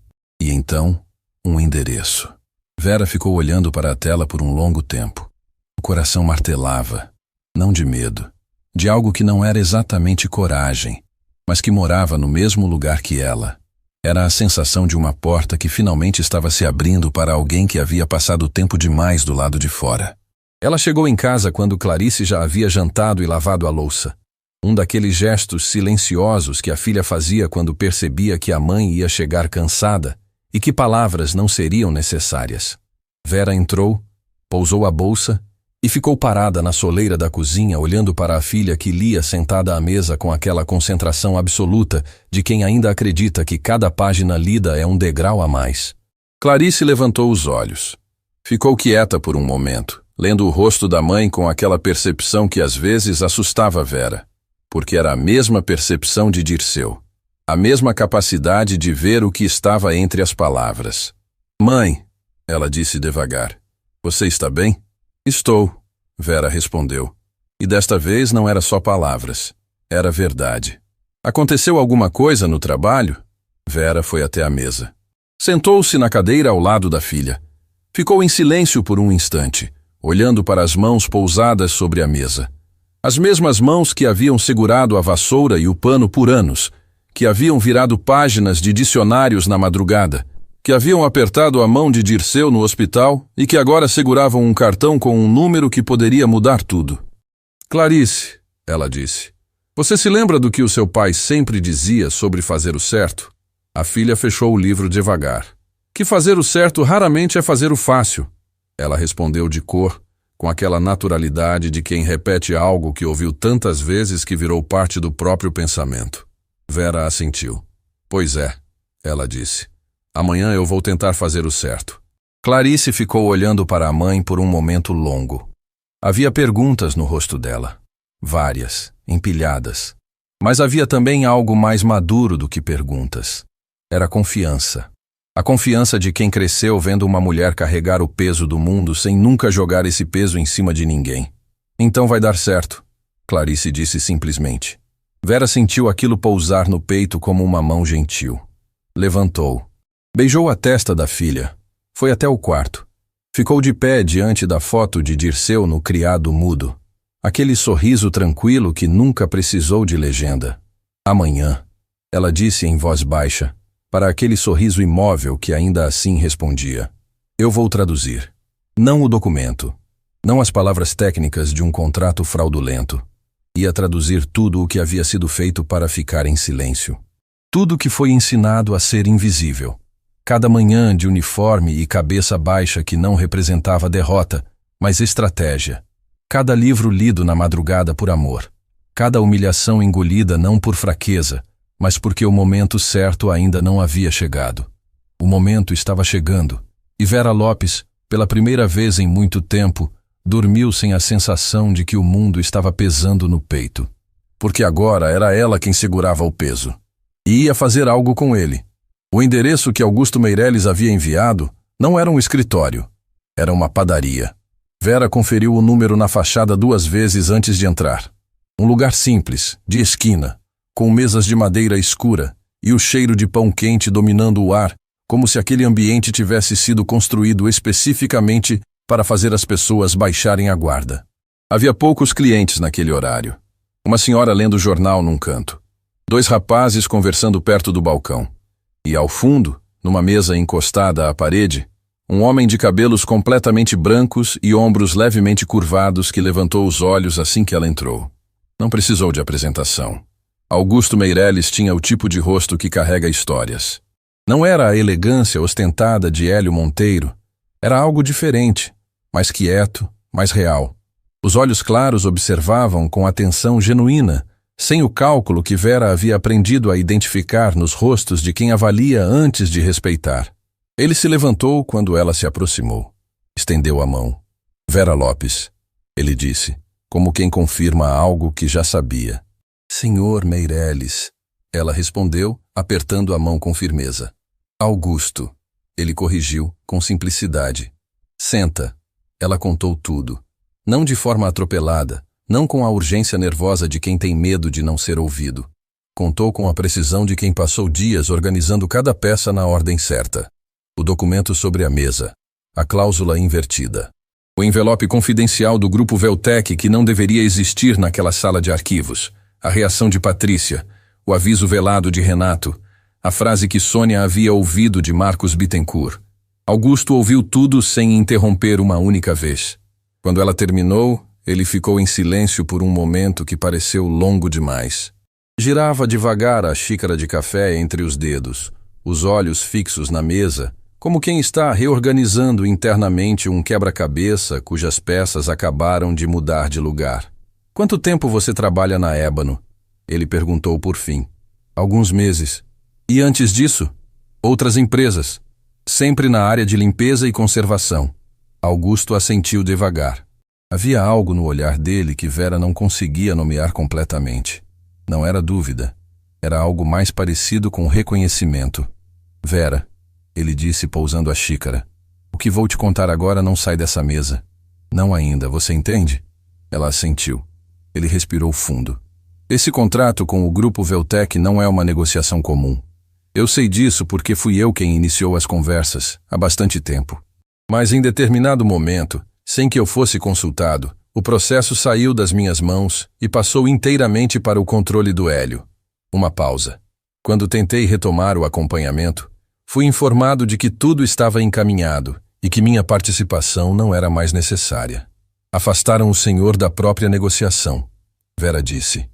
E então, um endereço. Vera ficou olhando para a tela por um longo tempo. O coração martelava. Não de medo. De algo que não era exatamente coragem, mas que morava no mesmo lugar que ela. Era a sensação de uma porta que finalmente estava se abrindo para alguém que havia passado tempo demais do lado de fora. Ela chegou em casa quando Clarice já havia jantado e lavado a louça. Um daqueles gestos silenciosos que a filha fazia quando percebia que a mãe ia chegar cansada e que palavras não seriam necessárias. Vera entrou, pousou a bolsa e ficou parada na soleira da cozinha olhando para a filha que lia sentada à mesa com aquela concentração absoluta de quem ainda acredita que cada página lida é um degrau a mais. Clarice levantou os olhos. Ficou quieta por um momento, lendo o rosto da mãe com aquela percepção que às vezes assustava Vera, porque era a mesma percepção de Dirceu, a mesma capacidade de ver o que estava entre as palavras. Mãe, ela disse devagar, você está bem? Estou, Vera respondeu. E desta vez não era só palavras, era verdade. Aconteceu alguma coisa no trabalho? Vera foi até a mesa. Sentou-se na cadeira ao lado da filha. Ficou em silêncio por um instante, olhando para as mãos pousadas sobre a mesa. As mesmas mãos que haviam segurado a vassoura e o pano por anos, que haviam virado páginas de dicionários na madrugada, que haviam apertado a mão de Dirceu no hospital e que agora seguravam um cartão com um número que poderia mudar tudo. Clarice, ela disse, você se lembra do que o seu pai sempre dizia sobre fazer o certo? A filha fechou o livro devagar. Que fazer o certo raramente é fazer o fácil. Ela respondeu de cor, com aquela naturalidade de quem repete algo que ouviu tantas vezes que virou parte do próprio pensamento. Vera assentiu. Pois é, ela disse. Amanhã eu vou tentar fazer o certo. Clarice ficou olhando para a mãe por um momento longo. Havia perguntas no rosto dela. Várias, empilhadas. Mas havia também algo mais maduro do que perguntas. Era confiança. A confiança de quem cresceu vendo uma mulher carregar o peso do mundo sem nunca jogar esse peso em cima de ninguém. Então vai dar certo, Clarice disse simplesmente. Vera sentiu aquilo pousar no peito como uma mão gentil. Levantou. Beijou a testa da filha. Foi até o quarto. Ficou de pé diante da foto de Dirceu no criado mudo. Aquele sorriso tranquilo que nunca precisou de legenda. Amanhã, ela disse em voz baixa, para aquele sorriso imóvel que ainda assim respondia. Eu vou traduzir. Não o documento. Não as palavras técnicas de um contrato fraudulento. Ia traduzir tudo o que havia sido feito para ficar em silêncio. Tudo que foi ensinado a ser invisível. Cada manhã de uniforme e cabeça baixa que não representava derrota, mas estratégia. Cada livro lido na madrugada por amor. Cada humilhação engolida não por fraqueza, mas porque o momento certo ainda não havia chegado. O momento estava chegando, e Vera Lopes, pela primeira vez em muito tempo, dormiu sem a sensação de que o mundo estava pesando no peito. Porque agora era ela quem segurava o peso. E ia fazer algo com ele. O endereço que Augusto Meireles havia enviado não era um escritório, era uma padaria. Vera conferiu o número na fachada 2 vezes antes de entrar. Um lugar simples, de esquina, com mesas de madeira escura e o cheiro de pão quente dominando o ar, como se aquele ambiente tivesse sido construído especificamente para fazer as pessoas baixarem a guarda. Havia poucos clientes naquele horário. Uma senhora lendo jornal num canto. 2 rapazes conversando perto do balcão. E ao fundo, numa mesa encostada à parede, um homem de cabelos completamente brancos e ombros levemente curvados que levantou os olhos assim que ela entrou. Não precisou de apresentação. Augusto Meireles tinha o tipo de rosto que carrega histórias. Não era a elegância ostentada de Hélio Monteiro. Era algo diferente, mais quieto, mais real. Os olhos claros observavam com atenção genuína, sem o cálculo que Vera havia aprendido a identificar nos rostos de quem avalia antes de respeitar. Ele se levantou quando ela se aproximou. Estendeu a mão. Vera Lopes, ele disse, como quem confirma algo que já sabia. Senhor Meireles, ela respondeu, apertando a mão com firmeza. Augusto, ele corrigiu, com simplicidade. Senta. Ela contou tudo. Não de forma atropelada, não com a urgência nervosa de quem tem medo de não ser ouvido. Contou com a precisão de quem passou dias organizando cada peça na ordem certa. O documento sobre a mesa. A cláusula invertida. O envelope confidencial do grupo Veltec que não deveria existir naquela sala de arquivos. A reação de Patrícia. O aviso velado de Renato. A frase que Sônia havia ouvido de Marcos Bittencourt. Augusto ouviu tudo sem interromper uma única vez. Quando ela terminou, ele ficou em silêncio por um momento que pareceu longo demais. Girava devagar a xícara de café entre os dedos, os olhos fixos na mesa, como quem está reorganizando internamente um quebra-cabeça cujas peças acabaram de mudar de lugar. Quanto tempo você trabalha na Ébano? Ele perguntou por fim. Alguns meses. E antes disso? Outras empresas. Sempre na área de limpeza e conservação. Augusto assentiu devagar. Havia algo no olhar dele que Vera não conseguia nomear completamente. Não era dúvida. Era algo mais parecido com reconhecimento. Vera, ele disse pousando a xícara. O que vou te contar agora não sai dessa mesa. Não ainda, você entende? Ela assentiu. Ele respirou fundo. Esse contrato com o Grupo Veltec não é uma negociação comum. Eu sei disso porque fui eu quem iniciou as conversas, há bastante tempo. Mas em determinado momento, sem que eu fosse consultado, o processo saiu das minhas mãos e passou inteiramente para o controle do Hélio. Uma pausa. Quando tentei retomar o acompanhamento, fui informado de que tudo estava encaminhado e que minha participação não era mais necessária. Afastaram o senhor da própria negociação, Vera disse.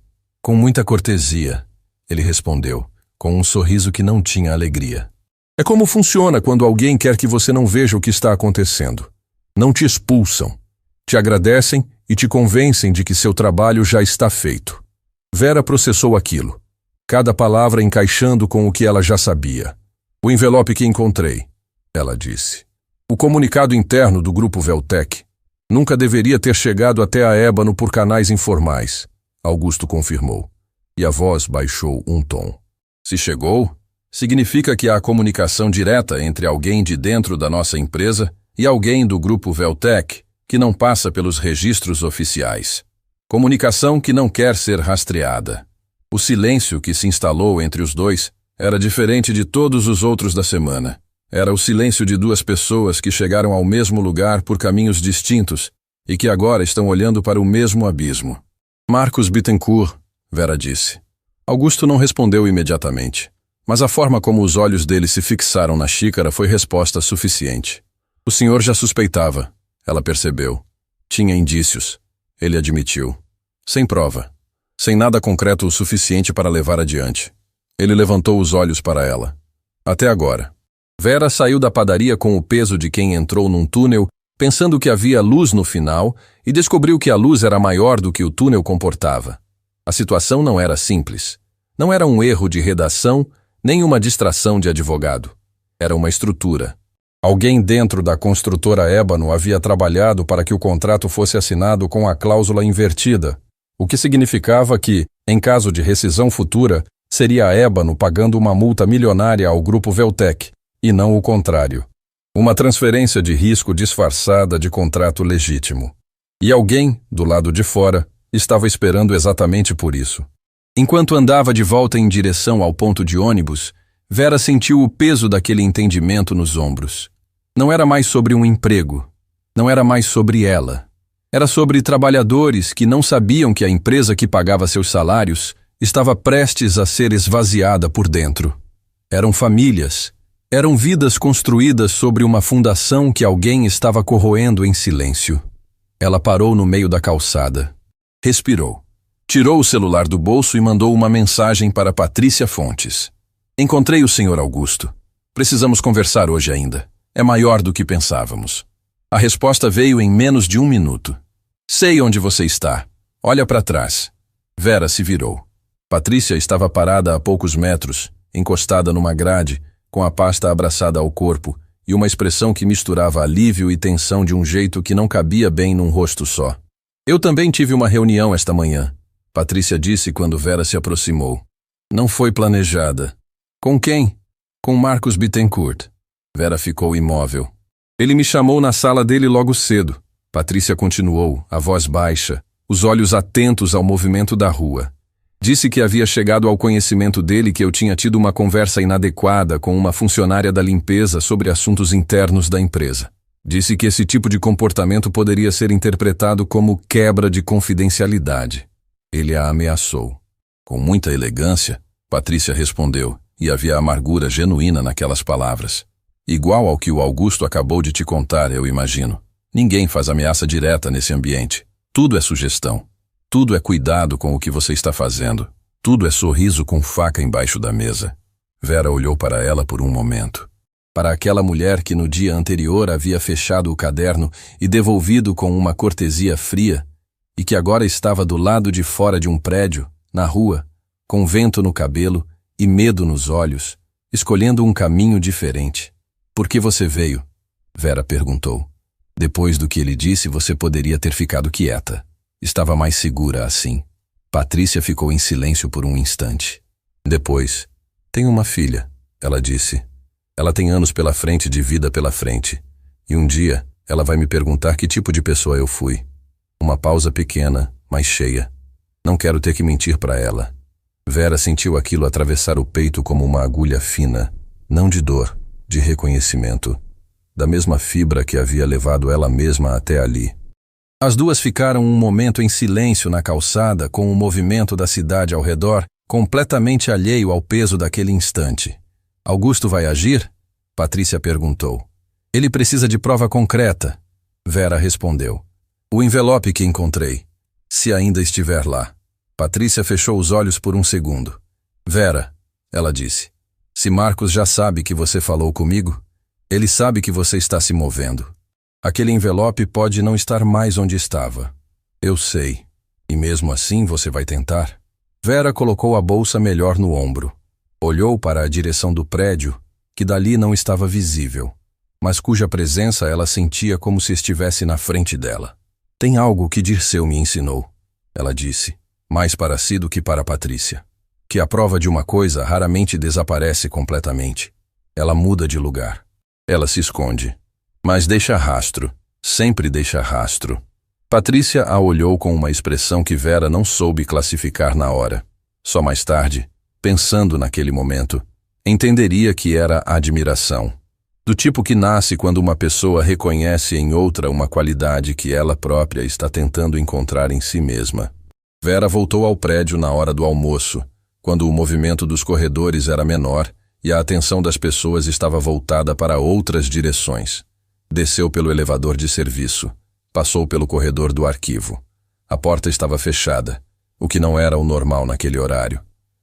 Com muita cortesia, ele respondeu, com um sorriso que não tinha alegria. É como funciona quando alguém quer que você não veja o que está acontecendo. Não te expulsam. Te agradecem e te convencem de que seu trabalho já está feito. Vera processou aquilo, cada palavra encaixando com o que ela já sabia. O envelope que encontrei, ela disse. O comunicado interno do Grupo Veltec nunca deveria ter chegado até a Ébano por canais informais, Augusto confirmou, e a voz baixou um tom. Se chegou, significa que há comunicação direta entre alguém de dentro da nossa empresa e alguém do Grupo Veltec que não passa pelos registros oficiais. Comunicação que não quer ser rastreada. O silêncio que se instalou entre os dois era diferente de todos os outros da semana. Era o silêncio de duas pessoas que chegaram ao mesmo lugar por caminhos distintos e que agora estão olhando para o mesmo abismo. Marcos Bittencourt, Vera disse. Augusto não respondeu imediatamente, mas a forma como os olhos dele se fixaram na xícara foi resposta suficiente. O senhor já suspeitava, ela percebeu. Tinha indícios, ele admitiu. Sem prova, sem nada concreto o suficiente para levar adiante. Ele levantou os olhos para ela. Até agora. Vera saiu da padaria com o peso de quem entrou num túnel, pensando que havia luz no final, e descobriu que a luz era maior do que o túnel comportava. A situação não era simples. Não era um erro de redação, nem uma distração de advogado. Era uma estrutura. Alguém dentro da construtora Ébano havia trabalhado para que o contrato fosse assinado com a cláusula invertida, o que significava que, em caso de rescisão futura, seria a Ébano pagando uma multa milionária ao Grupo Veltec, e não o contrário. Uma transferência de risco disfarçada de contrato legítimo. E alguém, do lado de fora, estava esperando exatamente por isso. Enquanto andava de volta em direção ao ponto de ônibus, Vera sentiu o peso daquele entendimento nos ombros. Não era mais sobre um emprego. Não era mais sobre ela. Era sobre trabalhadores que não sabiam que a empresa que pagava seus salários estava prestes a ser esvaziada por dentro. Eram famílias. Eram vidas construídas sobre uma fundação que alguém estava corroendo em silêncio. Ela parou no meio da calçada. Respirou. Tirou o celular do bolso e mandou uma mensagem para Patrícia Fontes. Encontrei o Sr. Augusto. Precisamos conversar hoje ainda. É maior do que pensávamos. A resposta veio em menos de 1 minuto. Sei onde você está. Olha para trás. Vera se virou. Patrícia estava parada a poucos metros, encostada numa grade, com a pasta abraçada ao corpo e uma expressão que misturava alívio e tensão de um jeito que não cabia bem num rosto só. Eu também tive uma reunião esta manhã, Patrícia disse quando Vera se aproximou. Não foi planejada. Com quem? Com Marcos Bittencourt. Vera ficou imóvel. Ele me chamou na sala dele logo cedo. Patrícia continuou, a voz baixa, os olhos atentos ao movimento da rua. Disse que havia chegado ao conhecimento dele que eu tinha tido uma conversa inadequada com uma funcionária da limpeza sobre assuntos internos da empresa. Disse que esse tipo de comportamento poderia ser interpretado como quebra de confidencialidade. Ele a ameaçou. Com muita elegância, Patrícia respondeu, e havia amargura genuína naquelas palavras. Igual ao que o Augusto acabou de te contar, eu imagino. Ninguém faz ameaça direta nesse ambiente. Tudo é sugestão. Tudo é cuidado com o que você está fazendo. Tudo é sorriso com faca embaixo da mesa. Vera olhou para ela por um momento. Para aquela mulher que no dia anterior havia fechado o caderno e devolvido com uma cortesia fria, e que agora estava do lado de fora de um prédio, na rua, com vento no cabelo e medo nos olhos, escolhendo um caminho diferente. Por que você veio? Vera perguntou. Depois do que ele disse, você poderia ter ficado quieta. Estava mais segura assim. Patrícia ficou em silêncio por um instante. Depois, tenho uma filha, ela disse. Ela tem anos pela frente de vida pela frente. E um dia, ela vai me perguntar que tipo de pessoa eu fui. Uma pausa pequena, mas cheia. Não quero ter que mentir para ela. Vera sentiu aquilo atravessar o peito como uma agulha fina, não de dor, de reconhecimento, da mesma fibra que havia levado ela mesma até ali. As duas ficaram um momento em silêncio na calçada, com o movimento da cidade ao redor, completamente alheio ao peso daquele instante. Augusto vai agir? Patrícia perguntou. Ele precisa de prova concreta. Vera respondeu. O envelope que encontrei, se ainda estiver lá. Patrícia fechou os olhos por um segundo. Vera, ela disse, se Marcos já sabe que você falou comigo, ele sabe que você está se movendo. Aquele envelope pode não estar mais onde estava. Eu sei. E mesmo assim você vai tentar? Vera colocou a bolsa melhor no ombro. Olhou para a direção do prédio, que dali não estava visível, mas cuja presença ela sentia como se estivesse na frente dela. Tem algo que Dirceu me ensinou, ela disse, mais para si do que para Patrícia. Que a prova de uma coisa raramente desaparece completamente. Ela muda de lugar. Ela se esconde. Mas deixa rastro, sempre deixa rastro. Patrícia a olhou com uma expressão que Vera não soube classificar na hora. Só mais tarde, pensando naquele momento, entenderia que era admiração. Do tipo que nasce quando uma pessoa reconhece em outra uma qualidade que ela própria está tentando encontrar em si mesma. Vera voltou ao prédio na hora do almoço, quando o movimento dos corredores era menor e a atenção das pessoas estava voltada para outras direções. Desceu pelo elevador de serviço. Passou pelo corredor do arquivo. A porta estava fechada, o que não era o normal naquele horário.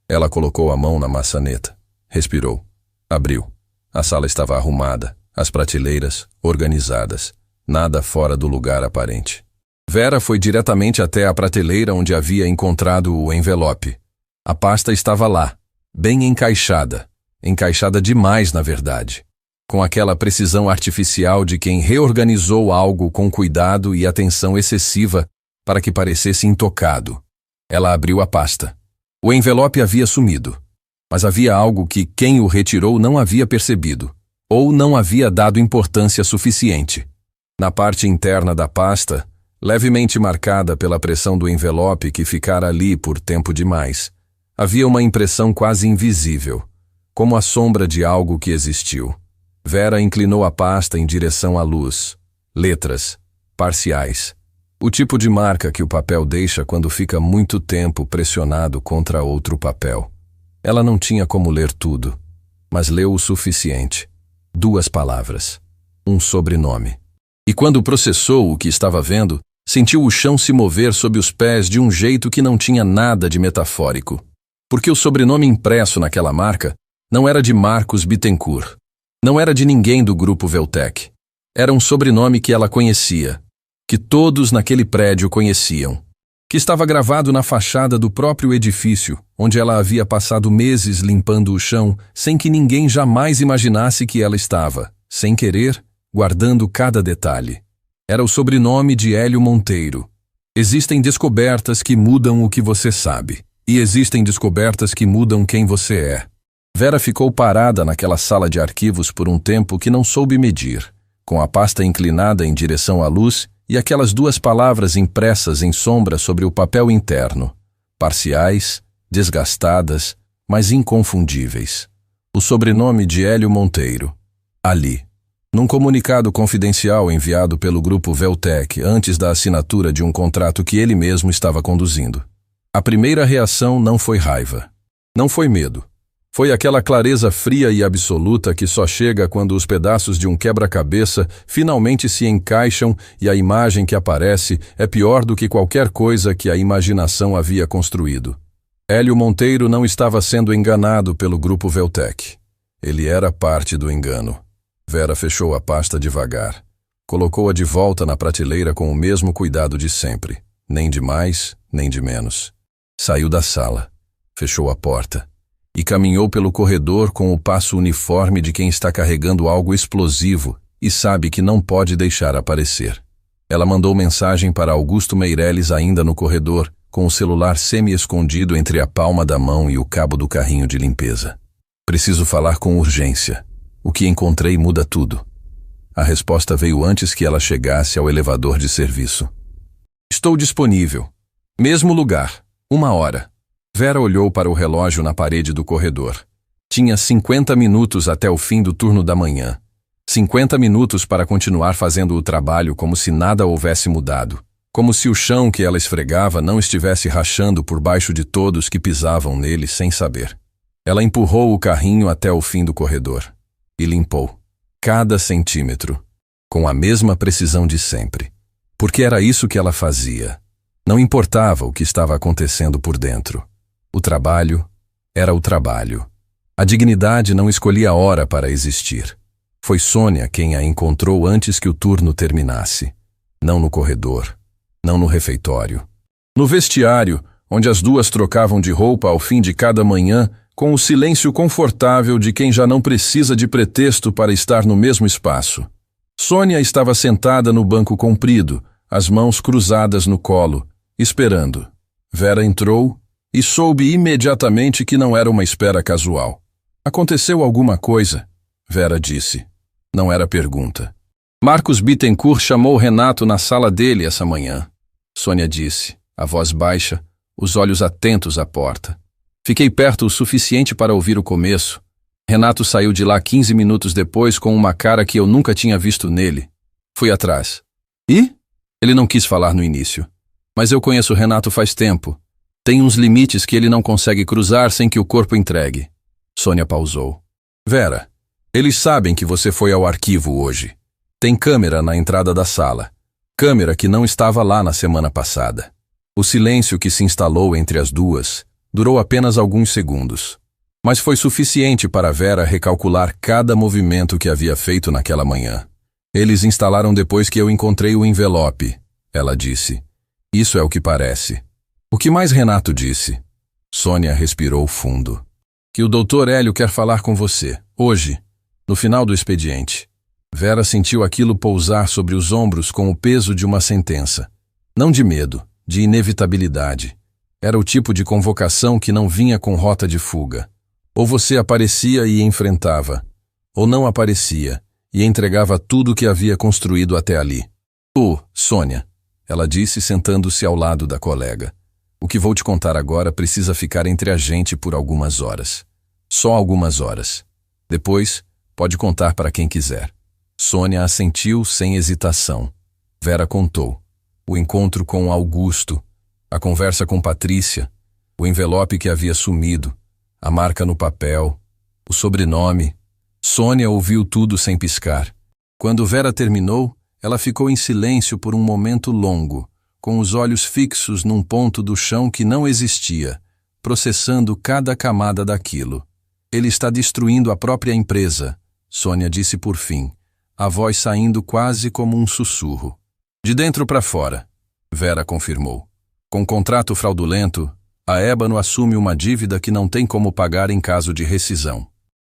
Ela colocou a mão na maçaneta. Respirou. Abriu. A sala estava arrumada, as prateleiras organizadas. Nada fora do lugar aparente. Vera foi diretamente até a prateleira onde havia encontrado o envelope. A pasta estava lá, bem encaixada. Encaixada demais, na verdade. Com aquela precisão artificial de quem reorganizou algo com cuidado e atenção excessiva para que parecesse intocado. Ela abriu a pasta. O envelope havia sumido, mas havia algo que quem o retirou não havia percebido, ou não havia dado importância suficiente. Na parte interna da pasta, levemente marcada pela pressão do envelope que ficara ali por tempo demais, havia uma impressão quase invisível, como a sombra de algo que existiu. Vera inclinou a pasta em direção à luz. Letras. Parciais. O tipo de marca que o papel deixa quando fica muito tempo pressionado contra outro papel. Ela não tinha como ler tudo, mas leu o suficiente. 2 palavras. Um sobrenome. E quando processou o que estava vendo, sentiu o chão se mover sob os pés de um jeito que não tinha nada de metafórico. Porque o sobrenome impresso naquela marca não era de Marcos Bittencourt. Não era de ninguém do grupo Veltec. Era um sobrenome que ela conhecia, que todos naquele prédio conheciam, que estava gravado na fachada do próprio edifício, onde ela havia passado meses limpando o chão, sem que ninguém jamais imaginasse que ela estava, sem querer, guardando cada detalhe. Era o sobrenome de Hélio Monteiro. Existem descobertas que mudam o que você sabe, e existem descobertas que mudam quem você é. Vera ficou parada naquela sala de arquivos por um tempo que não soube medir, com a pasta inclinada em direção à luz e aquelas 2 palavras impressas em sombra sobre o papel interno, parciais, desgastadas, mas inconfundíveis. O sobrenome de Hélio Monteiro. Ali. Num comunicado confidencial enviado pelo grupo Veltec antes da assinatura de um contrato que ele mesmo estava conduzindo. A primeira reação não foi raiva. Não foi medo. Foi aquela clareza fria e absoluta que só chega quando os pedaços de um quebra-cabeça finalmente se encaixam e a imagem que aparece é pior do que qualquer coisa que a imaginação havia construído. Hélio Monteiro não estava sendo enganado pelo grupo Veltec. Ele era parte do engano. Vera fechou a pasta devagar. Colocou-a de volta na prateleira com o mesmo cuidado de sempre. Nem de mais, nem de menos. Saiu da sala. Fechou a porta. E caminhou pelo corredor com o passo uniforme de quem está carregando algo explosivo e sabe que não pode deixar aparecer. Ela mandou mensagem para Augusto Meirelles ainda no corredor, com o celular semi-escondido entre a palma da mão e o cabo do carrinho de limpeza. Preciso falar com urgência. O que encontrei muda tudo. A resposta veio antes que ela chegasse ao elevador de serviço. Estou disponível. Mesmo lugar. 1 hora. Vera olhou para o relógio na parede do corredor. Tinha 50 minutos até o fim do turno da manhã. 50 minutos para continuar fazendo o trabalho como se nada houvesse mudado. Como se o chão que ela esfregava não estivesse rachando por baixo de todos que pisavam nele sem saber. Ela empurrou o carrinho até o fim do corredor e limpou cada centímetro, com a mesma precisão de sempre. Porque era isso que ela fazia. Não importava o que estava acontecendo por dentro. O trabalho era o trabalho. A dignidade não escolhia a hora para existir. Foi Sônia quem a encontrou antes que o turno terminasse. Não no corredor, não no refeitório. No vestiário, onde as duas trocavam de roupa ao fim de cada manhã, com o silêncio confortável de quem já não precisa de pretexto para estar no mesmo espaço. Sônia estava sentada no banco comprido, as mãos cruzadas no colo, esperando. Vera entrou e soube imediatamente que não era uma espera casual. Aconteceu alguma coisa, Vera disse. Não era pergunta. Marcos Bittencourt chamou Renato na sala dele essa manhã. Sônia disse, a voz baixa, os olhos atentos à porta. Fiquei perto o suficiente para ouvir o começo. Renato saiu de lá 15 minutos depois com uma cara que eu nunca tinha visto nele. Fui atrás. E? Ele não quis falar no início. Mas eu conheço o Renato faz tempo. Tem uns limites que ele não consegue cruzar sem que o corpo entregue. Sônia pausou. Vera, eles sabem que você foi ao arquivo hoje. Tem câmera na entrada da sala. Câmera que não estava lá na semana passada. O silêncio que se instalou entre as duas durou apenas alguns segundos. Mas foi suficiente para Vera recalcular cada movimento que havia feito naquela manhã. Eles instalaram depois que eu encontrei o envelope, ela disse. Isso é o que parece. O que mais Renato disse? Sônia respirou fundo. Que o Dr. Hélio quer falar com você, hoje, no final do expediente. Vera sentiu aquilo pousar sobre os ombros com o peso de uma sentença. Não de medo, de inevitabilidade. Era o tipo de convocação que não vinha com rota de fuga. Ou você aparecia e enfrentava, ou não aparecia e entregava tudo o que havia construído até ali. Sônia, ela disse sentando-se ao lado da colega. O que vou te contar agora precisa ficar entre a gente por algumas horas. Só algumas horas. Depois, pode contar para quem quiser. Sônia assentiu sem hesitação. Vera contou. O encontro com Augusto, a conversa com Patrícia, o envelope que havia sumido, a marca no papel, o sobrenome. Sônia ouviu tudo sem piscar. Quando Vera terminou, ela ficou em silêncio por um momento longo, com os olhos fixos num ponto do chão que não existia, processando cada camada daquilo. Ele está destruindo a própria empresa, Sônia disse por fim, a voz saindo quase como um sussurro. De dentro para fora, Vera confirmou. Com contrato fraudulento, a Ébano assume uma dívida que não tem como pagar em caso de rescisão.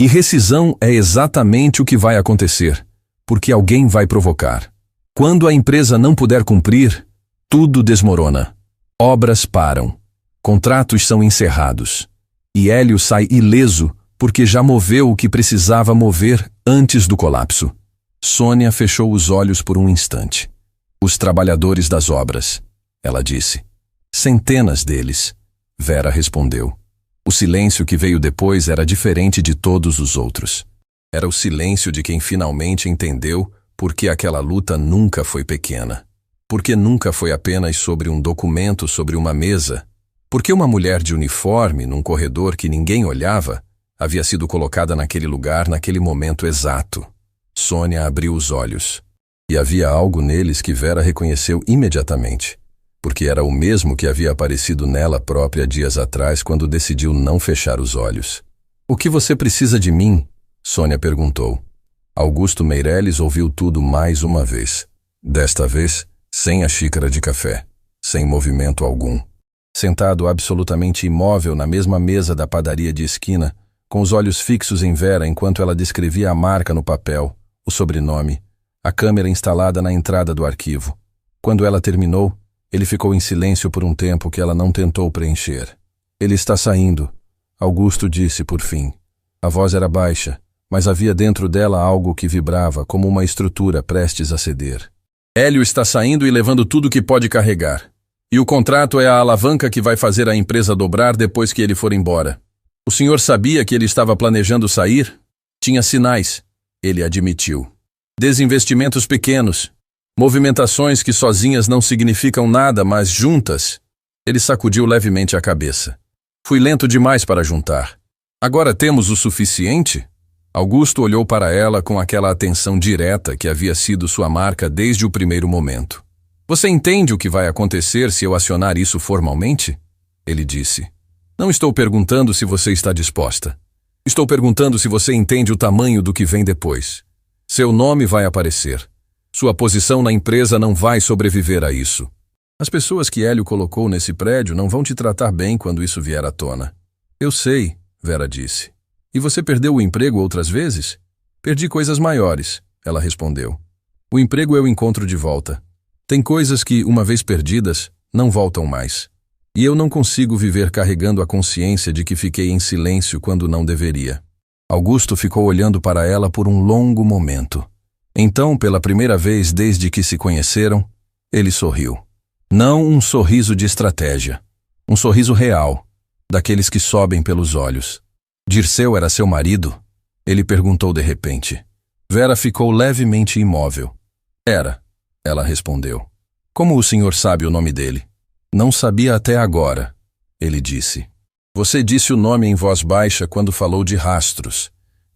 E rescisão é exatamente o que vai acontecer, porque alguém vai provocar. Quando a empresa não puder cumprir, tudo desmorona. Obras param. Contratos são encerrados. E Hélio sai ileso porque já moveu o que precisava mover antes do colapso. Sônia fechou os olhos por um instante. Os trabalhadores das obras, ela disse. Centenas deles, Vera respondeu. O silêncio que veio depois era diferente de todos os outros. Era o silêncio de quem finalmente entendeu por que aquela luta nunca foi pequena. Porque nunca foi apenas sobre um documento sobre uma mesa. Porque uma mulher de uniforme, num corredor que ninguém olhava, havia sido colocada naquele lugar naquele momento exato. Sônia abriu os olhos. E havia algo neles que Vera reconheceu imediatamente. Porque era o mesmo que havia aparecido nela própria dias atrás quando decidiu não fechar os olhos. O que você precisa de mim? Sônia perguntou. Augusto Meirelles ouviu tudo mais uma vez. Desta vez, sem a xícara de café, sem movimento algum. Sentado absolutamente imóvel na mesma mesa da padaria de esquina, com os olhos fixos em Vera enquanto ela descrevia a marca no papel, o sobrenome, a câmera instalada na entrada do arquivo. Quando ela terminou, ele ficou em silêncio por um tempo que ela não tentou preencher. Ele está saindo, Augusto disse por fim. A voz era baixa, mas havia dentro dela algo que vibrava como uma estrutura prestes a ceder. Hélio está saindo e levando tudo que pode carregar. E o contrato é a alavanca que vai fazer a empresa dobrar depois que ele for embora. O senhor sabia que ele estava planejando sair? Tinha sinais, ele admitiu. Desinvestimentos pequenos, movimentações que sozinhas não significam nada, mas juntas. Ele sacudiu levemente a cabeça. Fui lento demais para juntar. Agora temos o suficiente? Augusto olhou para ela com aquela atenção direta que havia sido sua marca desde o primeiro momento. Você entende o que vai acontecer se eu acionar isso formalmente? Ele disse. Não estou perguntando se você está disposta. Estou perguntando se você entende o tamanho do que vem depois. Seu nome vai aparecer. Sua posição na empresa não vai sobreviver a isso. As pessoas que Hélio colocou nesse prédio não vão te tratar bem quando isso vier à tona. Eu sei, Vera disse. E você perdeu o emprego outras vezes? Perdi coisas maiores, ela respondeu. O emprego eu encontro de volta. Tem coisas que, uma vez perdidas, não voltam mais. E eu não consigo viver carregando a consciência de que fiquei em silêncio quando não deveria. Augusto ficou olhando para ela por um longo momento. Então, pela primeira vez desde que se conheceram, ele sorriu. Não um sorriso de estratégia. Um sorriso real, daqueles que sobem pelos olhos. Dirceu era seu marido? Ele perguntou de repente. Vera ficou levemente imóvel. Era, ela respondeu. Como o senhor sabe o nome dele? Não sabia até agora, ele disse. Você disse o nome em voz baixa quando falou de rastros.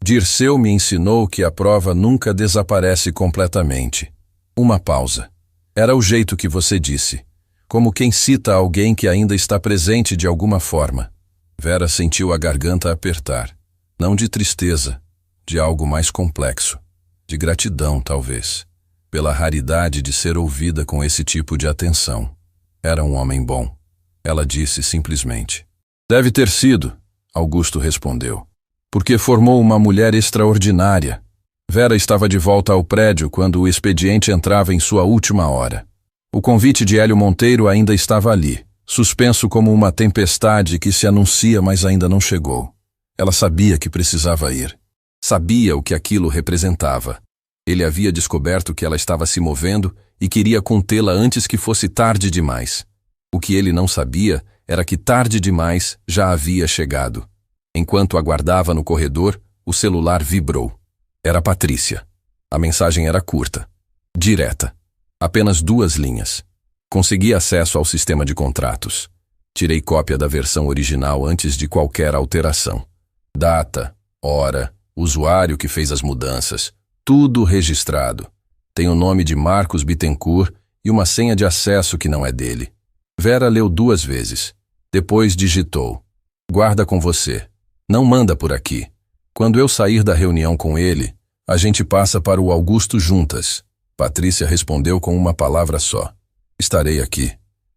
Dirceu me ensinou que a prova nunca desaparece completamente. Uma pausa. Era o jeito que você disse, como quem cita alguém que ainda está presente de alguma forma. Vera sentiu a garganta apertar. Não de tristeza, de algo mais complexo. De gratidão, talvez, pela raridade de ser ouvida com esse tipo de atenção. Era um homem bom. Ela disse simplesmente. Deve ter sido, Augusto respondeu, porque formou uma mulher extraordinária. Vera estava de volta ao prédio quando o expediente entrava em sua última hora. O convite de Hélio Monteiro ainda estava ali, suspenso como uma tempestade que se anuncia, mas ainda não chegou. Ela sabia que precisava ir. Sabia o que aquilo representava. Ele havia descoberto que ela estava se movendo e queria contê-la antes que fosse tarde demais. O que ele não sabia era que tarde demais já havia chegado. Enquanto aguardava no corredor, o celular vibrou. Era Patrícia. A mensagem era curta, direta. Apenas 2 linhas. Consegui acesso ao sistema de contratos. Tirei cópia da versão original antes de qualquer alteração. Data, hora, usuário que fez as mudanças, tudo registrado. Tem o nome de Marcos Bittencourt e uma senha de acesso que não é dele. Vera leu 2 vezes. Depois digitou. Guarda com você. Não manda por aqui. Quando eu sair da reunião com ele, a gente passa para o Augusto juntas. Patrícia respondeu com uma palavra só. Estarei aqui.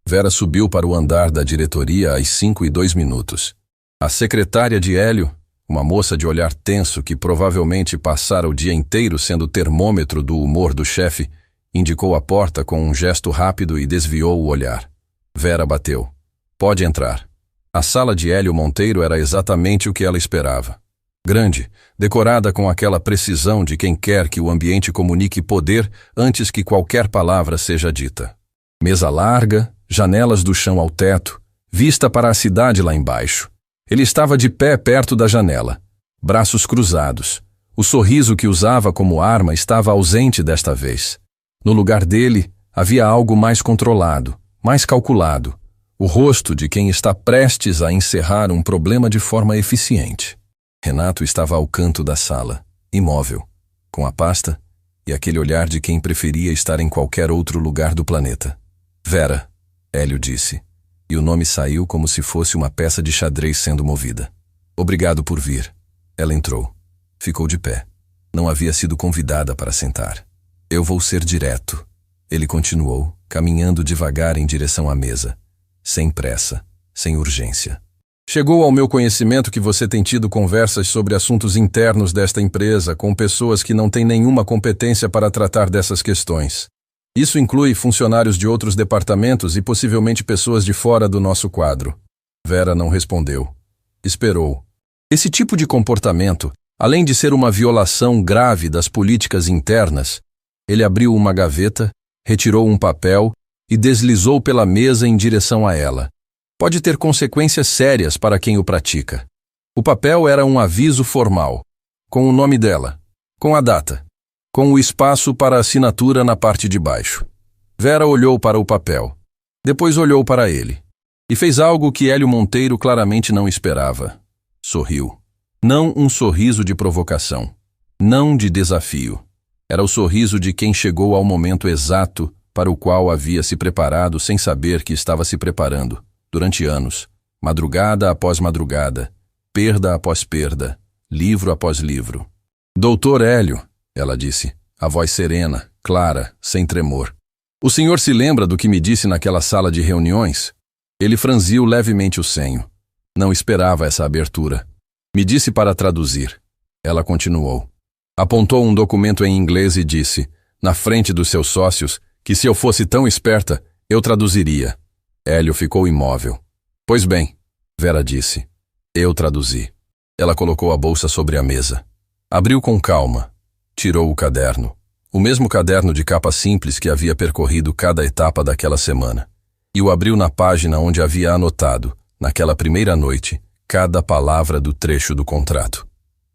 Vera subiu para o andar da diretoria às 5:02. A secretária de Hélio, uma moça de olhar tenso que provavelmente passara o dia inteiro sendo termômetro do humor do chefe, indicou a porta com um gesto rápido e desviou o olhar. Vera bateu. Pode entrar. A sala de Hélio Monteiro era exatamente o que ela esperava. Grande, decorada com aquela precisão de quem quer que o ambiente comunique poder antes que qualquer palavra seja dita. Mesa larga, janelas do chão ao teto, vista para a cidade lá embaixo. Ele estava de pé perto da janela, braços cruzados. O sorriso que usava como arma estava ausente desta vez. No lugar dele, havia algo mais controlado, mais calculado. O rosto de quem está prestes a encerrar um problema de forma eficiente. Renato estava ao canto da sala, imóvel, com a pasta e aquele olhar de quem preferia estar em qualquer outro lugar do planeta. Vera, Hélio disse, e o nome saiu como se fosse uma peça de xadrez sendo movida. Obrigado por vir. Ela entrou. Ficou de pé. Não havia sido convidada para sentar. Eu vou ser direto. Ele continuou, caminhando devagar em direção à mesa. Sem pressa, sem urgência. Chegou ao meu conhecimento que você tem tido conversas sobre assuntos internos desta empresa com pessoas que não têm nenhuma competência para tratar dessas questões. Isso inclui funcionários de outros departamentos e possivelmente pessoas de fora do nosso quadro. Vera não respondeu. Esperou. Esse tipo de comportamento, além de ser uma violação grave das políticas internas, ele abriu uma gaveta, retirou um papel e deslizou pela mesa em direção a ela. Pode ter consequências sérias para quem o pratica. O papel era um aviso formal, com o nome dela, com a data, com o espaço para assinatura na parte de baixo. Vera olhou para o papel. Depois olhou para ele. E fez algo que Hélio Monteiro claramente não esperava. Sorriu. Não um sorriso de provocação. Não de desafio. Era o sorriso de quem chegou ao momento exato para o qual havia se preparado sem saber que estava se preparando, durante anos, madrugada após madrugada, perda após perda, livro após livro. Doutor Hélio, ela disse, a voz serena, clara, sem tremor. O senhor se lembra do que me disse naquela sala de reuniões? Ele franziu levemente o senho. Não esperava essa abertura. Me disse para traduzir. Ela continuou. Apontou um documento em inglês e disse, na frente dos seus sócios, que se eu fosse tão esperta, eu traduziria. Hélio ficou imóvel. Pois bem, Vera disse. Eu traduzi. Ela colocou a bolsa sobre a mesa. Abriu com calma. Tirou o caderno. O mesmo caderno de capa simples que havia percorrido cada etapa daquela semana. E o abriu na página onde havia anotado, naquela primeira noite, cada palavra do trecho do contrato.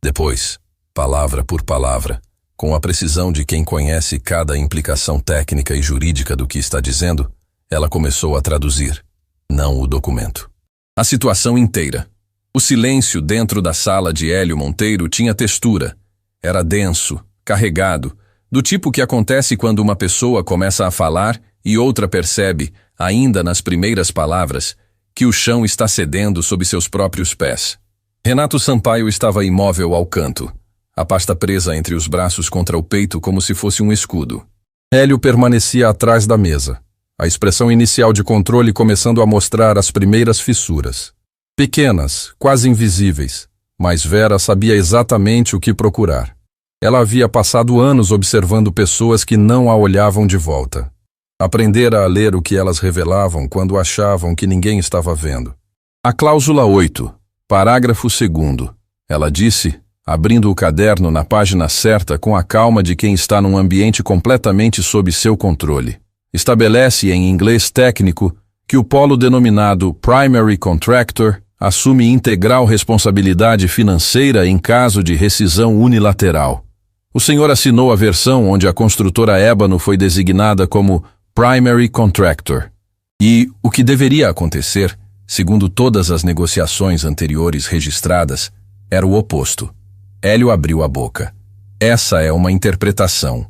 Depois, palavra por palavra, com a precisão de quem conhece cada implicação técnica e jurídica do que está dizendo, ela começou a traduzir, não o documento. A situação inteira. O silêncio dentro da sala de Hélio Monteiro tinha textura. Era denso, carregado, do tipo que acontece quando uma pessoa começa a falar e outra percebe, ainda nas primeiras palavras, que o chão está cedendo sob seus próprios pés. Renato Sampaio estava imóvel ao canto, a pasta presa entre os braços contra o peito como se fosse um escudo. Hélio permanecia atrás da mesa, a expressão inicial de controle começando a mostrar as primeiras fissuras. Pequenas, quase invisíveis, mas Vera sabia exatamente o que procurar. Ela havia passado anos observando pessoas que não a olhavam de volta. Aprendera a ler o que elas revelavam quando achavam que ninguém estava vendo. A cláusula 8, parágrafo 2º, ela disse, abrindo o caderno na página certa com a calma de quem está num ambiente completamente sob seu controle. Estabelece em inglês técnico que o polo denominado Primary Contractor assume integral responsabilidade financeira em caso de rescisão unilateral. O senhor assinou a versão onde a construtora Ébano foi designada como Primary Contractor. E o que deveria acontecer, segundo todas as negociações anteriores registradas, era o oposto. Hélio abriu a boca. Essa é uma interpretação.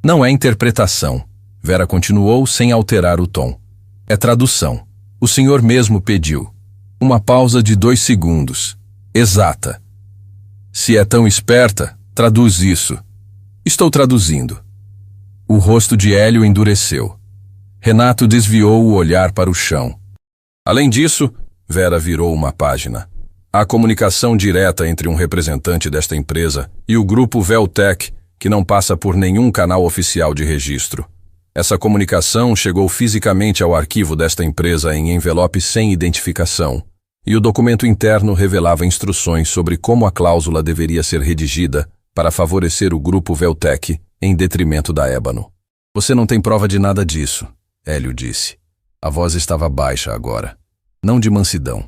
Não é interpretação. Vera continuou sem alterar o tom. É tradução. O senhor mesmo pediu. Uma pausa de 2 segundos. Exata. Se é tão esperta, traduz isso. Estou traduzindo. O rosto de Hélio endureceu. Renato desviou o olhar para o chão. Além disso, Vera virou uma página. Há comunicação direta entre um representante desta empresa e o grupo Veltec, que não passa por nenhum canal oficial de registro. Essa comunicação chegou fisicamente ao arquivo desta empresa em envelope sem identificação, e o documento interno revelava instruções sobre como a cláusula deveria ser redigida para favorecer o grupo Veltec em detrimento da Ébano. Você não tem prova de nada disso, Hélio disse. A voz estava baixa agora. Não de mansidão,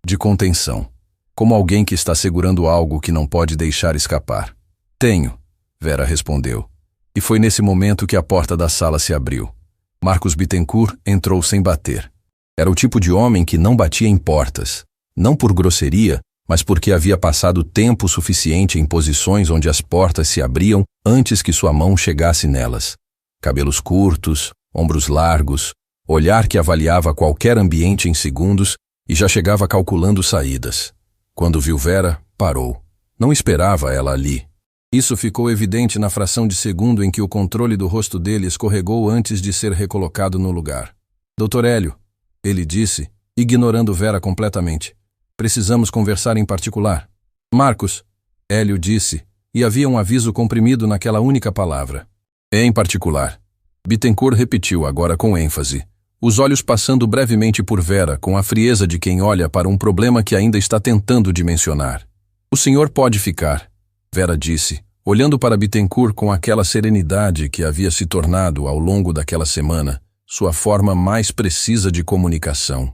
de contenção. Como alguém que está segurando algo que não pode deixar escapar. Tenho, Vera respondeu. E foi nesse momento que a porta da sala se abriu. Marcos Bittencourt entrou sem bater. Era o tipo de homem que não batia em portas. Não por grosseria, mas porque havia passado tempo suficiente em posições onde as portas se abriam antes que sua mão chegasse nelas. Cabelos curtos, ombros largos, olhar que avaliava qualquer ambiente em segundos e já chegava calculando saídas. Quando viu Vera, parou. Não esperava ela ali. Isso ficou evidente na fração de segundo em que o controle do rosto dele escorregou antes de ser recolocado no lugar. Doutor Hélio, ele disse, ignorando Vera completamente. Precisamos conversar em particular. Marcos, Hélio disse, e havia um aviso comprimido naquela única palavra. Em particular. Bittencourt repetiu agora com ênfase, os olhos passando brevemente por Vera com a frieza de quem olha para um problema que ainda está tentando dimensionar. O senhor pode ficar, Vera disse, olhando para Bittencourt com aquela serenidade que havia se tornado ao longo daquela semana, sua forma mais precisa de comunicação.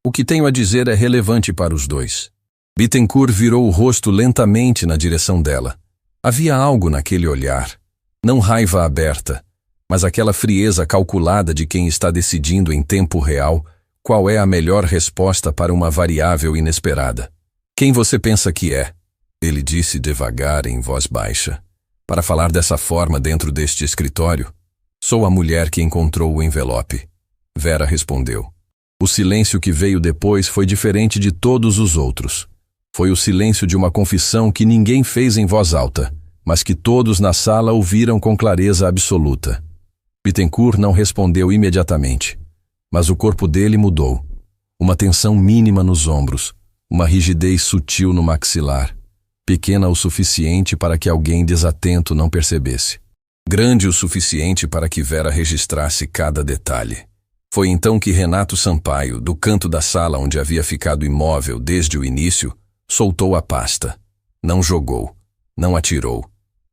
O que tenho a dizer é relevante para os dois. Bittencourt virou o rosto lentamente na direção dela. Havia algo naquele olhar. Não raiva aberta, mas aquela frieza calculada de quem está decidindo em tempo real qual é a melhor resposta para uma variável inesperada. Quem você pensa que é? Ele disse devagar em voz baixa. Para falar dessa forma dentro deste escritório, sou a mulher que encontrou o envelope. Vera respondeu. O silêncio que veio depois foi diferente de todos os outros. Foi o silêncio de uma confissão que ninguém fez em voz alta, mas que todos na sala ouviram com clareza absoluta. Bittencourt não respondeu imediatamente, mas o corpo dele mudou. Uma tensão mínima nos ombros, uma rigidez sutil no maxilar, pequena o suficiente para que alguém desatento não percebesse. Grande o suficiente para que Vera registrasse cada detalhe. Foi então que Renato Sampaio, do canto da sala onde havia ficado imóvel desde o início, soltou a pasta. Não jogou, não atirou.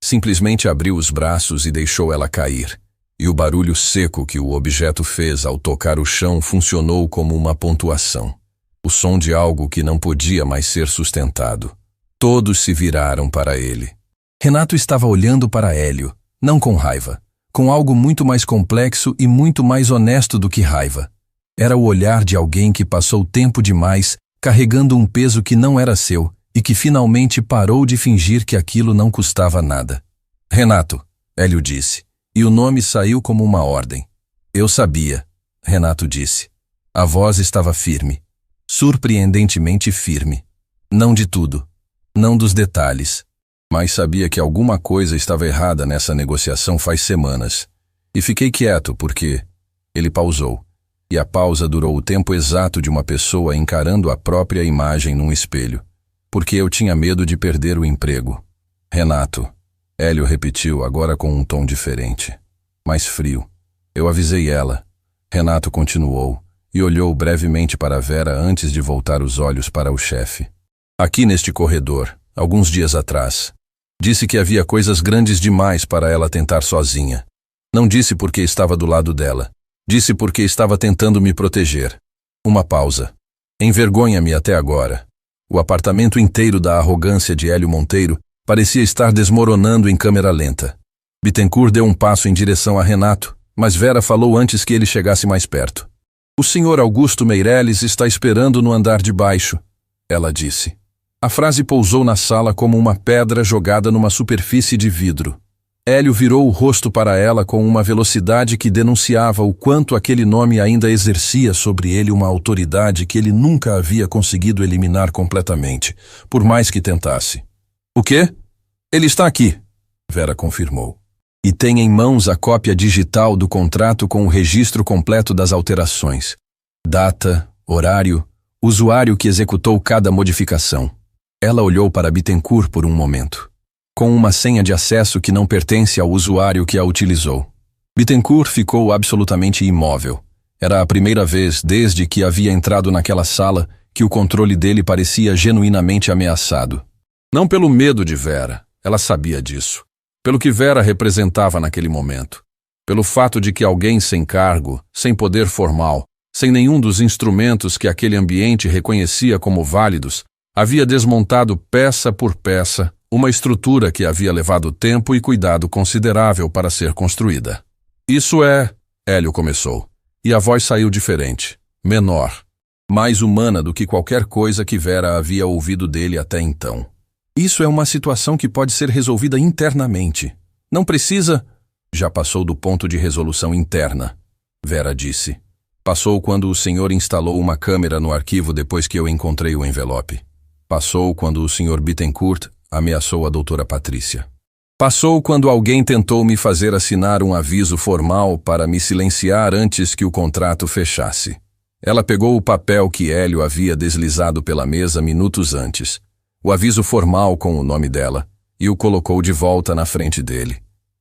Simplesmente abriu os braços e deixou ela cair. E o barulho seco que o objeto fez ao tocar o chão funcionou como uma pontuação. O som de algo que não podia mais ser sustentado. Todos se viraram para ele. Renato estava olhando para Hélio, não com raiva, com algo muito mais complexo e muito mais honesto do que raiva. Era o olhar de alguém que passou tempo demais carregando um peso que não era seu e que finalmente parou de fingir que aquilo não custava nada. Renato, Hélio disse, e o nome saiu como uma ordem. Eu sabia, Renato disse. A voz estava firme, surpreendentemente firme. Não de tudo, não dos detalhes, mas sabia que alguma coisa estava errada nessa negociação faz semanas. E fiquei quieto porque... Ele pausou. E a pausa durou o tempo exato de uma pessoa encarando a própria imagem num espelho. Porque eu tinha medo de perder o emprego. Renato, Hélio repetiu, agora com um tom diferente. Mais frio. Eu avisei ela. Renato continuou, e olhou brevemente para Vera antes de voltar os olhos para o chefe. Aqui neste corredor, alguns dias atrás, disse que havia coisas grandes demais para ela tentar sozinha. Não disse porque estava do lado dela. Disse porque estava tentando me proteger. Uma pausa. Envergonha-me até agora. O apartamento inteiro da arrogância de Hélio Monteiro parecia estar desmoronando em câmera lenta. Bittencourt deu um passo em direção a Renato, mas Vera falou antes que ele chegasse mais perto. O senhor Augusto Meirelles está esperando no andar de baixo, ela disse. A frase pousou na sala como uma pedra jogada numa superfície de vidro. Hélio virou o rosto para ela com uma velocidade que denunciava o quanto aquele nome ainda exercia sobre ele uma autoridade que ele nunca havia conseguido eliminar completamente, por mais que tentasse. O quê? Ele está aqui, Vera confirmou. E tem em mãos a cópia digital do contrato com o registro completo das alterações. Data, horário, usuário que executou cada modificação. Ela olhou para Bittencourt por um momento. Com uma senha de acesso que não pertence ao usuário que a utilizou. Bittencourt ficou absolutamente imóvel. Era a primeira vez desde que havia entrado naquela sala que o controle dele parecia genuinamente ameaçado. Não pelo medo de Vera, ela sabia disso. Pelo que Vera representava naquele momento. Pelo fato de que alguém sem cargo, sem poder formal, sem nenhum dos instrumentos que aquele ambiente reconhecia como válidos, havia desmontado peça por peça uma estrutura que havia levado tempo e cuidado considerável para ser construída. Isso é... Hélio começou, e a voz saiu diferente, menor, mais humana do que qualquer coisa que Vera havia ouvido dele até então. Isso é uma situação que pode ser resolvida internamente. Não precisa... Já passou do ponto de resolução interna, Vera disse. Passou quando o senhor instalou uma câmera no arquivo depois que eu encontrei o envelope. Passou quando o senhor Bittencourt ameaçou a doutora Patrícia. Passou quando alguém tentou me fazer assinar um aviso formal para me silenciar antes que o contrato fechasse. Ela pegou o papel que Hélio havia deslizado pela mesa minutos antes, o aviso formal com o nome dela, e o colocou de volta na frente dele.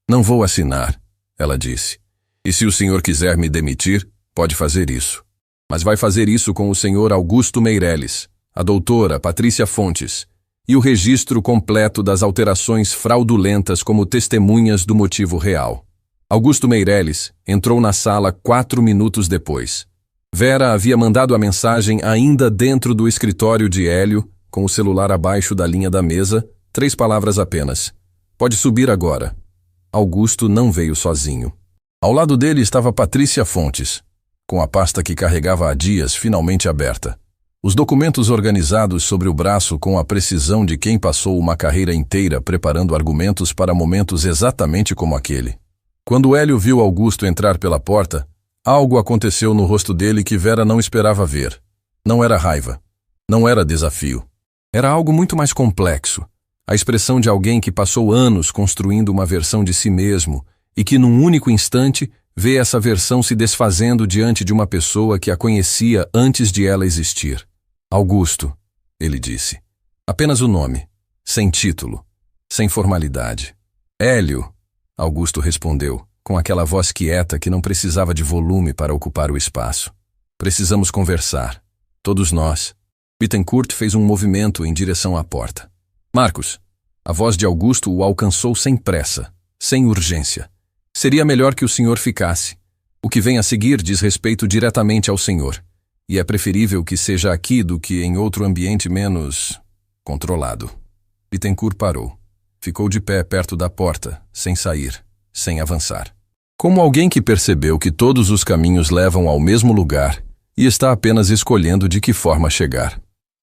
Não vou assinar, ela disse. E se o senhor quiser me demitir, pode fazer isso. Mas vai fazer isso com o senhor Augusto Meirelles, a doutora Patrícia Fontes, e o registro completo das alterações fraudulentas como testemunhas do motivo real. Augusto Meireles entrou na sala 4 minutos depois. Vera havia mandado a mensagem ainda dentro do escritório de Hélio, com o celular abaixo da linha da mesa, 3 palavras apenas. Pode subir agora. Augusto não veio sozinho. Ao lado dele estava Patrícia Fontes, com a pasta que carregava há dias finalmente aberta. Os documentos organizados sobre o braço com a precisão de quem passou uma carreira inteira preparando argumentos para momentos exatamente como aquele. Quando Hélio viu Augusto entrar pela porta, algo aconteceu no rosto dele que Vera não esperava ver. Não era raiva. Não era desafio. Era algo muito mais complexo. A expressão de alguém que passou anos construindo uma versão de si mesmo e que num único instante vê essa versão se desfazendo diante de uma pessoa que a conhecia antes de ela existir. Augusto, ele disse. Apenas o nome, sem título, sem formalidade. Hélio, Augusto respondeu, com aquela voz quieta que não precisava de volume para ocupar o espaço. Precisamos conversar. Todos nós. Bittencourt fez um movimento em direção à porta. Marcos, a voz de Augusto o alcançou sem pressa, sem urgência. Seria melhor que o senhor ficasse. O que vem a seguir diz respeito diretamente ao senhor. E é preferível que seja aqui do que em outro ambiente menos controlado. Bittencourt parou. Ficou de pé perto da porta, sem sair, sem avançar. Como alguém que percebeu que todos os caminhos levam ao mesmo lugar e está apenas escolhendo de que forma chegar.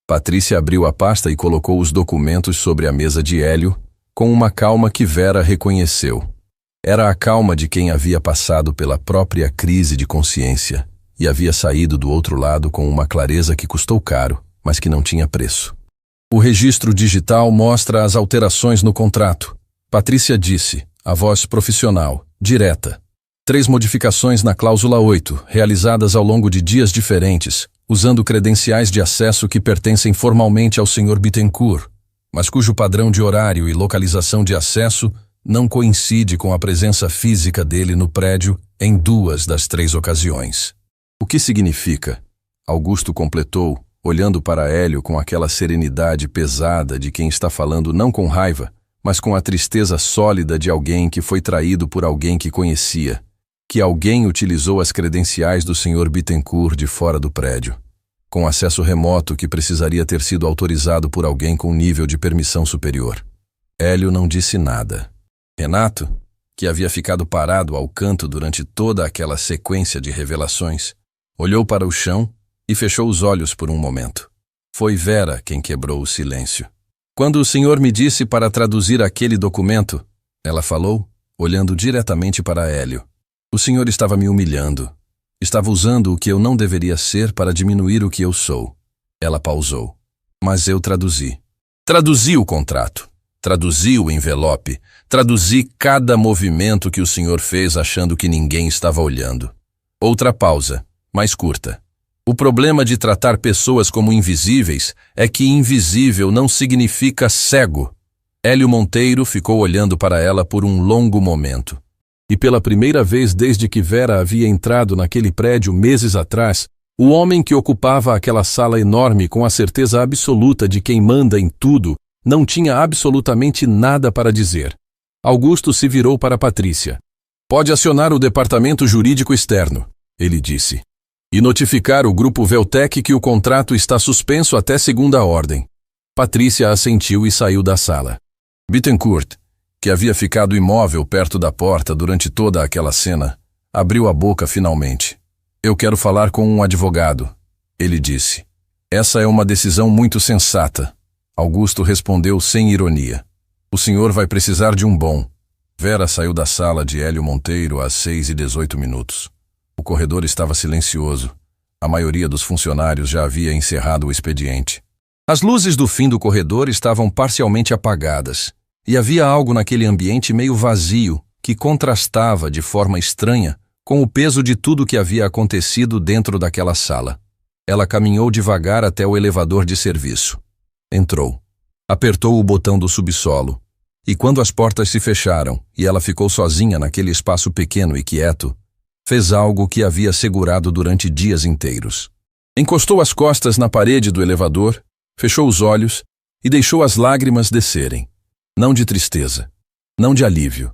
Patrícia abriu a pasta e colocou os documentos sobre a mesa de Hélio, com uma calma que Vera reconheceu. Era a calma de quem havia passado pela própria crise de consciência e havia saído do outro lado com uma clareza que custou caro, mas que não tinha preço. O registro digital mostra as alterações no contrato. Patrícia disse, a voz profissional, direta. 3 modificações na cláusula 8, realizadas ao longo de dias diferentes, usando credenciais de acesso que pertencem formalmente ao Sr. Bittencourt, mas cujo padrão de horário e localização de acesso não coincide com a presença física dele no prédio em 2 das 3 ocasiões. O que significa? Augusto completou, olhando para Hélio com aquela serenidade pesada de quem está falando não com raiva, mas com a tristeza sólida de alguém que foi traído por alguém que conhecia, que alguém utilizou as credenciais do Sr. Bittencourt de fora do prédio, com acesso remoto que precisaria ter sido autorizado por alguém com nível de permissão superior. Hélio não disse nada. Renato, que havia ficado parado ao canto durante toda aquela sequência de revelações, olhou para o chão e fechou os olhos por um momento. Foi Vera quem quebrou o silêncio. Quando o senhor me disse para traduzir aquele documento, ela falou, olhando diretamente para Hélio. O senhor estava me humilhando. Estava usando o que eu não deveria ser para diminuir o que eu sou. Ela pausou. Mas eu traduzi. Traduzi o contrato. Traduzi o envelope. Traduzi cada movimento que o senhor fez achando que ninguém estava olhando. Outra pausa, mais curta. O problema de tratar pessoas como invisíveis é que invisível não significa cego. Hélio Monteiro ficou olhando para ela por um longo momento. E pela primeira vez desde que Vera havia entrado naquele prédio meses atrás, o homem que ocupava aquela sala enorme com a certeza absoluta de quem manda em tudo, não tinha absolutamente nada para dizer. Augusto se virou para Patrícia. Pode acionar o departamento jurídico externo, ele disse. E notificar o grupo Veltec que o contrato está suspenso até segunda ordem. Patrícia assentiu e saiu da sala. Bittencourt, que havia ficado imóvel perto da porta durante toda aquela cena, abriu a boca finalmente. Eu quero falar com um advogado, ele disse. Essa é uma decisão muito sensata. Augusto respondeu sem ironia. O senhor vai precisar de um bom. Vera saiu da sala de Hélio Monteiro às 6h18. O corredor estava silencioso. A maioria dos funcionários já havia encerrado o expediente. As luzes do fim do corredor estavam parcialmente apagadas, e havia algo naquele ambiente meio vazio que contrastava de forma estranha com o peso de tudo que havia acontecido dentro daquela sala. Ela caminhou devagar até o elevador de serviço. Entrou. Apertou o botão do subsolo, e quando as portas se fecharam e ela ficou sozinha naquele espaço pequeno e quieto, fez algo que havia segurado durante dias inteiros. Encostou as costas na parede do elevador, fechou os olhos e deixou as lágrimas descerem. Não de tristeza, não de alívio,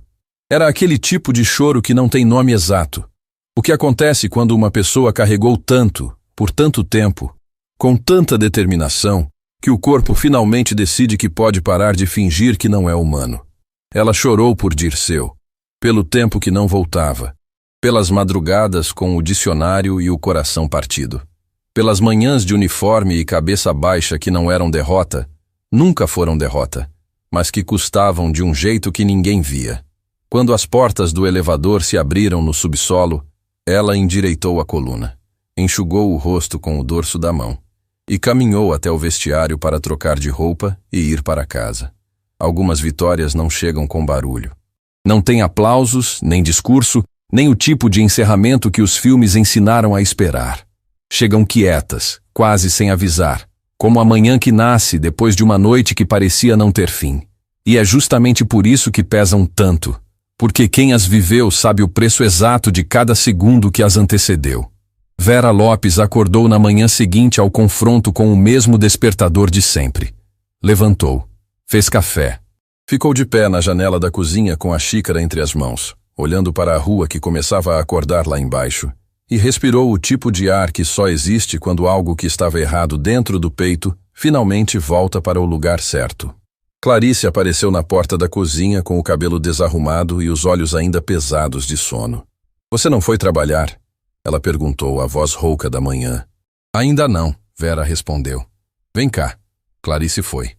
Era aquele tipo de choro que não tem nome exato. O que acontece quando uma pessoa carregou tanto, por tanto tempo, com tanta determinação, que o corpo finalmente decide que pode parar de fingir que não é humano. Ela chorou por Dirceu, pelo tempo que não voltava, pelas madrugadas com o dicionário e o coração partido, pelas manhãs de uniforme e cabeça baixa que não eram derrota, nunca foram derrota, mas que custavam de um jeito que ninguém via. Quando as portas do elevador se abriram no subsolo, ela endireitou a coluna, enxugou o rosto com o dorso da mão e caminhou até o vestiário para trocar de roupa e ir para casa. Algumas vitórias não chegam com barulho. Não tem aplausos, nem discurso, nem o tipo de encerramento que os filmes ensinaram a esperar. Chegam quietas, quase sem avisar, como a manhã que nasce depois de uma noite que parecia não ter fim. E é justamente por isso que pesam tanto, porque quem as viveu sabe o preço exato de cada segundo que as antecedeu. Vera Lopes acordou na manhã seguinte ao confronto com o mesmo despertador de sempre. Levantou, fez café. Ficou de pé na janela da cozinha com a xícara entre as mãos, olhando para a rua que começava a acordar lá embaixo, e respirou o tipo de ar que só existe quando algo que estava errado dentro do peito finalmente volta para o lugar certo. Clarice apareceu na porta da cozinha com o cabelo desarrumado e os olhos ainda pesados de sono. — Você não foi trabalhar? Ela perguntou, a voz rouca da manhã. — Ainda não, Vera respondeu. — Vem cá. Clarice foi.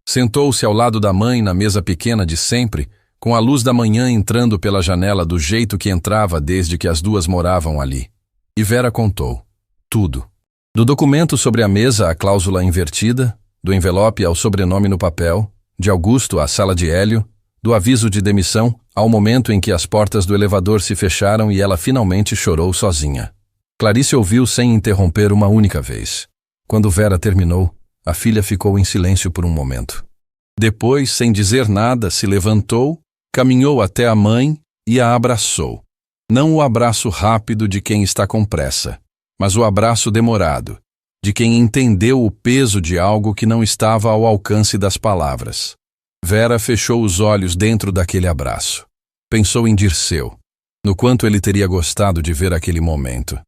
Sentou-se ao lado da mãe na mesa pequena de sempre, com a luz da manhã entrando pela janela do jeito que entrava desde que as duas moravam ali. E Vera contou. Tudo. Do documento sobre a mesa à cláusula invertida, do envelope ao sobrenome no papel, de Augusto à sala de Hélio, do aviso de demissão ao momento em que as portas do elevador se fecharam e ela finalmente chorou sozinha. Clarice ouviu sem interromper uma única vez. Quando Vera terminou, a filha ficou em silêncio por um momento. Depois, sem dizer nada, se levantou, caminhou até a mãe e a abraçou. Não o abraço rápido de quem está com pressa, mas o abraço demorado, de quem entendeu o peso de algo que não estava ao alcance das palavras. Vera fechou os olhos dentro daquele abraço. Pensou em Dirceu, no quanto ele teria gostado de ver aquele momento.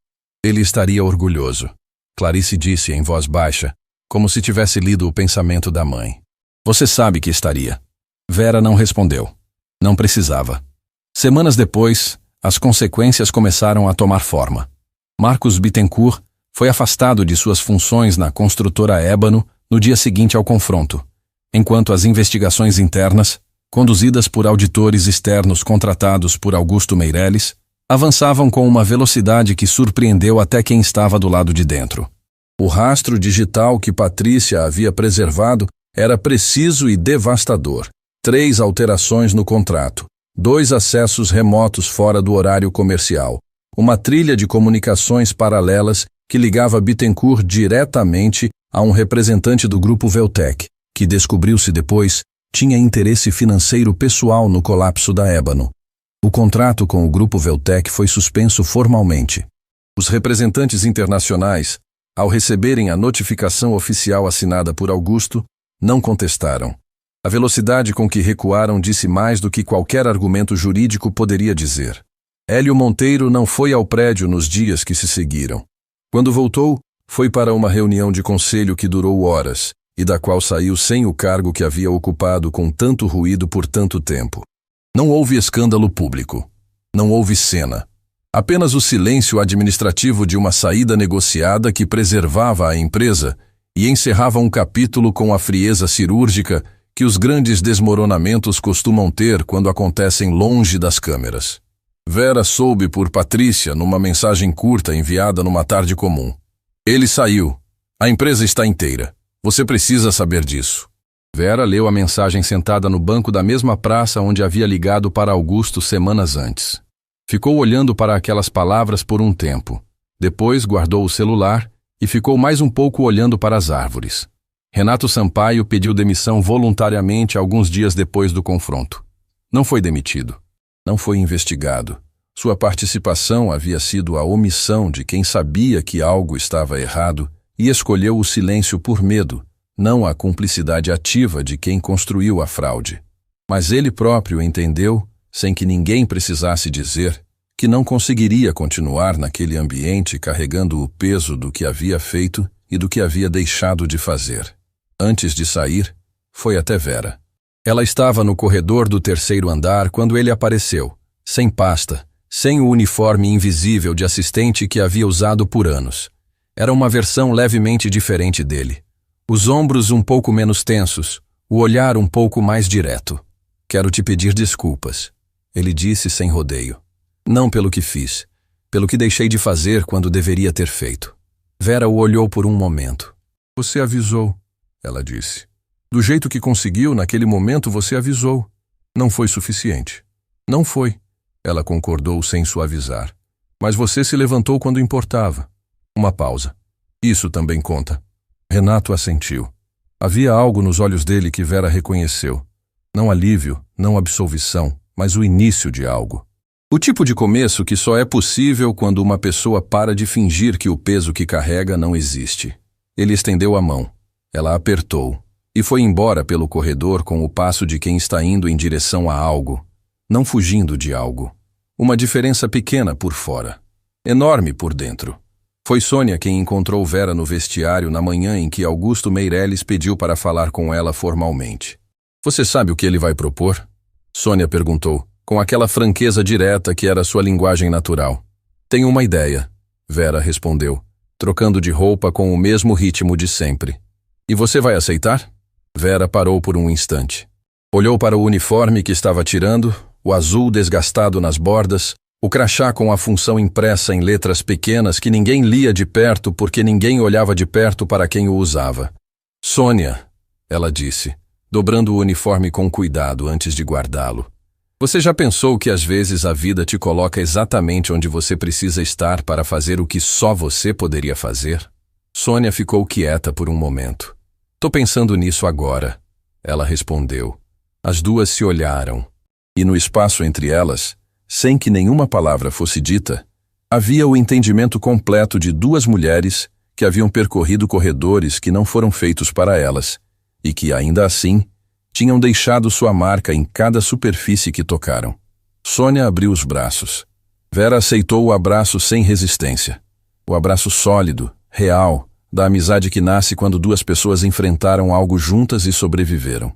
Ele estaria orgulhoso. Clarice disse em voz baixa, como se tivesse lido o pensamento da mãe. Você sabe que estaria. Vera não respondeu. Não precisava. Semanas depois, as consequências começaram a tomar forma. Marcos Bittencourt foi afastado de suas funções na construtora Ébano no dia seguinte ao confronto, enquanto as investigações internas, conduzidas por auditores externos contratados por Augusto Meirelles, avançavam com uma velocidade que surpreendeu até quem estava do lado de dentro. O rastro digital que Patrícia havia preservado era preciso e devastador. 3 alterações no contrato, 2 acessos remotos fora do horário comercial, uma trilha de comunicações paralelas que ligava Bittencourt diretamente a um representante do grupo Veltec, que descobriu-se depois tinha interesse financeiro pessoal no colapso da Ébano. O contrato com o grupo Veltec foi suspenso formalmente. Os representantes internacionais, ao receberem a notificação oficial assinada por Augusto, não contestaram. A velocidade com que recuaram disse mais do que qualquer argumento jurídico poderia dizer. Hélio Monteiro não foi ao prédio nos dias que se seguiram. Quando voltou, foi para uma reunião de conselho que durou horas e da qual saiu sem o cargo que havia ocupado com tanto ruído por tanto tempo. Não houve escândalo público. Não houve cena. Apenas o silêncio administrativo de uma saída negociada que preservava a empresa e encerrava um capítulo com a frieza cirúrgica que os grandes desmoronamentos costumam ter quando acontecem longe das câmeras. Vera soube por Patrícia numa mensagem curta enviada numa tarde comum. Ele saiu. A empresa está inteira. Você precisa saber disso. Vera leu a mensagem sentada no banco da mesma praça onde havia ligado para Augusto semanas antes. Ficou olhando para aquelas palavras por um tempo. Depois guardou o celular e ficou mais um pouco olhando para as árvores. Renato Sampaio pediu demissão voluntariamente alguns dias depois do confronto. Não foi demitido. Não foi investigado. Sua participação havia sido a omissão de quem sabia que algo estava errado e escolheu o silêncio por medo, não a cumplicidade ativa de quem construiu a fraude. Mas ele próprio entendeu, sem que ninguém precisasse dizer que não conseguiria continuar naquele ambiente carregando o peso do que havia feito e do que havia deixado de fazer. Antes de sair, foi até Vera. Ela estava no corredor do terceiro andar quando ele apareceu, sem pasta, sem o uniforme invisível de assistente que havia usado por anos. Era uma versão levemente diferente dele. Os ombros um pouco menos tensos, o olhar um pouco mais direto. Quero te pedir desculpas, ele disse sem rodeio. Não pelo que fiz, pelo que deixei de fazer quando deveria ter feito. Vera o olhou por um momento. Você avisou, ela disse. Do jeito que conseguiu, naquele momento você avisou. Não foi suficiente. Não foi, ela concordou sem suavizar. Mas você se levantou quando importava. Uma pausa. Isso também conta. Renato assentiu. Havia algo nos olhos dele que Vera reconheceu. Não alívio, não absolvição, mas o início de algo. O tipo de começo que só é possível quando uma pessoa para de fingir que o peso que carrega não existe. Ele estendeu a mão. Ela apertou e foi embora pelo corredor com o passo de quem está indo em direção a algo, não fugindo de algo. Uma diferença pequena por fora, enorme por dentro. Foi Sônia quem encontrou Vera no vestiário na manhã em que Augusto Meirelles pediu para falar com ela formalmente. Você sabe o que ele vai propor? Sônia perguntou, com aquela franqueza direta que era sua linguagem natural. Tenho uma ideia, Vera respondeu, trocando de roupa com o mesmo ritmo de sempre. E você vai aceitar? Vera parou por um instante. Olhou para o uniforme que estava tirando, o azul desgastado nas bordas, o crachá com a função impressa em letras pequenas que ninguém lia de perto porque ninguém olhava de perto para quem o usava. Sônia, ela disse, dobrando o uniforme com cuidado antes de guardá-lo. Você já pensou que às vezes a vida te coloca exatamente onde você precisa estar para fazer o que só você poderia fazer? Sônia ficou quieta por um momento. Tô pensando nisso agora, ela respondeu. As duas se olharam, e no espaço entre elas, sem que nenhuma palavra fosse dita, havia o entendimento completo de duas mulheres que haviam percorrido corredores que não foram feitos para elas, e que, ainda assim, tinham deixado sua marca em cada superfície que tocaram. Sônia abriu os braços. Vera aceitou o abraço sem resistência. O abraço sólido, real, da amizade que nasce quando duas pessoas enfrentaram algo juntas e sobreviveram.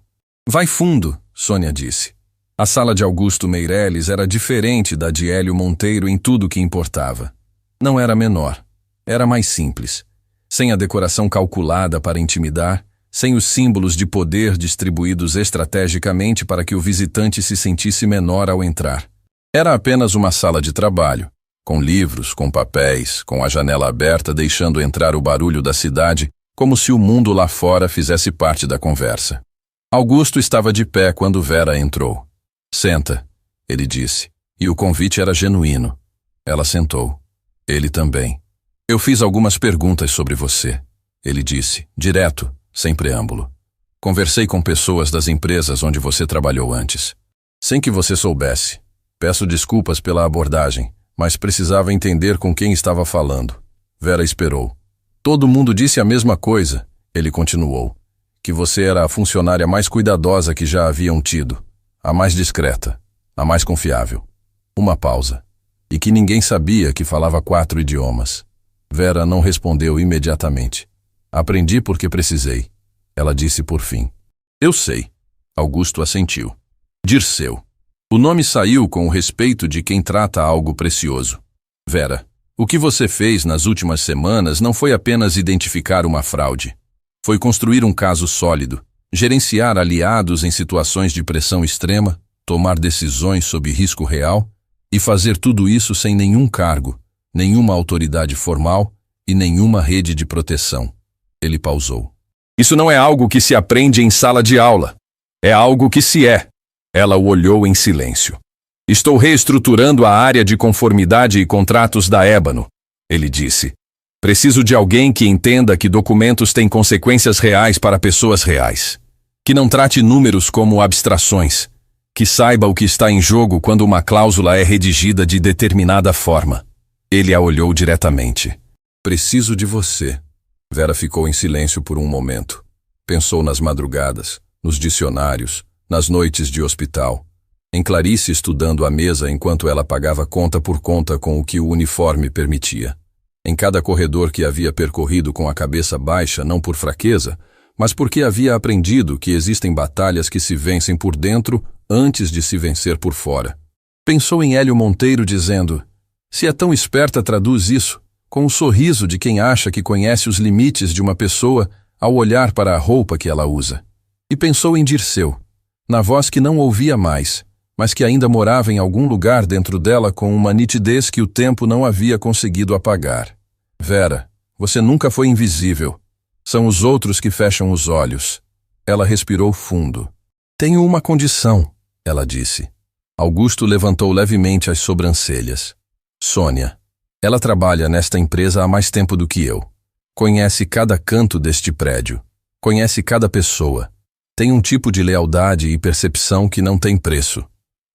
Vai fundo, Sônia disse. A sala de Augusto Meirelles era diferente da de Hélio Monteiro em tudo que importava. Não era menor, era mais simples, sem a decoração calculada para intimidar, sem os símbolos de poder distribuídos estrategicamente para que o visitante se sentisse menor ao entrar. Era apenas uma sala de trabalho, com livros, com papéis, com a janela aberta deixando entrar o barulho da cidade, como se o mundo lá fora fizesse parte da conversa. Augusto estava de pé quando Vera entrou. Senta, ele disse, e o convite era genuíno. Ela sentou. Ele também. Eu fiz algumas perguntas sobre você, ele disse, direto, sem preâmbulo. Conversei com pessoas das empresas onde você trabalhou antes. Sem que você soubesse. Peço desculpas pela abordagem, mas precisava entender com quem estava falando. Vera esperou. Todo mundo disse a mesma coisa, ele continuou. Que você era a funcionária mais cuidadosa que já haviam tido. A mais discreta, a mais confiável. Uma pausa. E que ninguém sabia que falava 4 idiomas. Vera não respondeu imediatamente. Aprendi porque precisei, ela disse por fim. Eu sei. Augusto assentiu. Dirceu. O nome saiu com o respeito de quem trata algo precioso. Vera, o que você fez nas últimas semanas não foi apenas identificar uma fraude. Foi construir um caso sólido, gerenciar aliados em situações de pressão extrema, tomar decisões sob risco real e fazer tudo isso sem nenhum cargo, nenhuma autoridade formal e nenhuma rede de proteção. Ele pausou. Isso não é algo que se aprende em sala de aula. É algo que se é. Ela o olhou em silêncio. Estou reestruturando a área de conformidade e contratos da Ébano, ele disse. Preciso de alguém que entenda que documentos têm consequências reais para pessoas reais. Que não trate números como abstrações. Que saiba o que está em jogo quando uma cláusula é redigida de determinada forma. Ele a olhou diretamente. Preciso de você. Vera ficou em silêncio por um momento. Pensou nas madrugadas, nos dicionários, nas noites de hospital. em Clarice estudando à mesa enquanto ela pagava conta por conta com o que o uniforme permitia. Em cada corredor que havia percorrido com a cabeça baixa, não por fraqueza, mas porque havia aprendido que existem batalhas que se vencem por dentro antes de se vencer por fora. Pensou em Hélio Monteiro dizendo: se é tão esperta, traduz isso com o sorriso de quem acha que conhece os limites de uma pessoa ao olhar para a roupa que ela usa. E pensou em Dirceu, na voz que não ouvia mais, mas que ainda morava em algum lugar dentro dela com uma nitidez que o tempo não havia conseguido apagar. Vera, você nunca foi invisível. São os outros que fecham os olhos. Ela respirou fundo. Tenho uma condição, ela disse. Augusto levantou levemente as sobrancelhas. Sônia. Ela trabalha nesta empresa há mais tempo do que eu. Conhece cada canto deste prédio. Conhece cada pessoa. Tem um tipo de lealdade e percepção que não tem preço.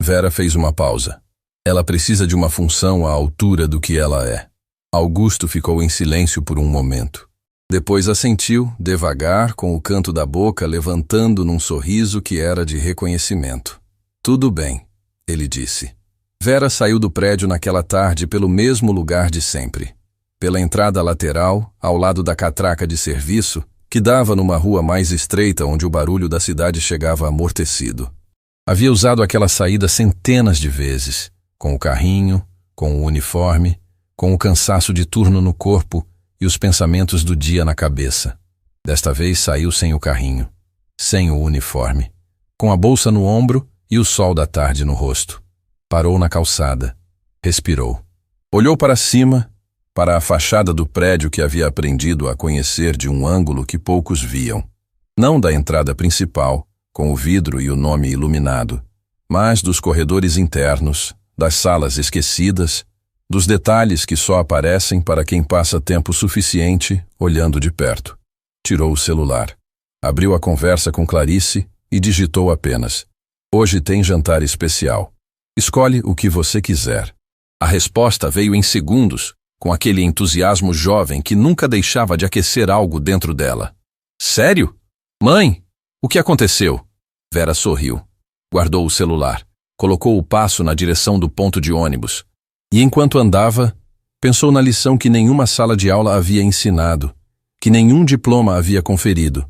Vera fez uma pausa. Ela precisa de uma função à altura do que ela é. Augusto ficou em silêncio por um momento. Depois assentiu, devagar, com o canto da boca levantando num sorriso que era de reconhecimento. Tudo bem, ele disse. Vera saiu do prédio naquela tarde pelo mesmo lugar de sempre. Pela entrada lateral, ao lado da catraca de serviço, que dava numa rua mais estreita onde o barulho da cidade chegava amortecido. Havia usado aquela saída centenas de vezes, com o carrinho, com o uniforme, com o cansaço de turno no corpo e os pensamentos do dia na cabeça. Desta vez saiu sem o carrinho, sem o uniforme, com a bolsa no ombro e o sol da tarde no rosto. Parou na calçada, respirou. Olhou para cima, para a fachada do prédio que havia aprendido a conhecer de um ângulo que poucos viam. Não da entrada principal, com o vidro e o nome iluminado, mas dos corredores internos, das salas esquecidas, dos detalhes que só aparecem para quem passa tempo suficiente olhando de perto. Tirou o celular. Abriu a conversa com Clarice e digitou apenas: hoje tem jantar especial. Escolhe o que você quiser. A resposta veio em segundos, com aquele entusiasmo jovem que nunca deixava de aquecer algo dentro dela. Sério? Mãe, o que aconteceu? Vera sorriu. Guardou o celular. Colocou o passo na direção do ponto de ônibus. E enquanto andava, pensou na lição que nenhuma sala de aula havia ensinado, que nenhum diploma havia conferido,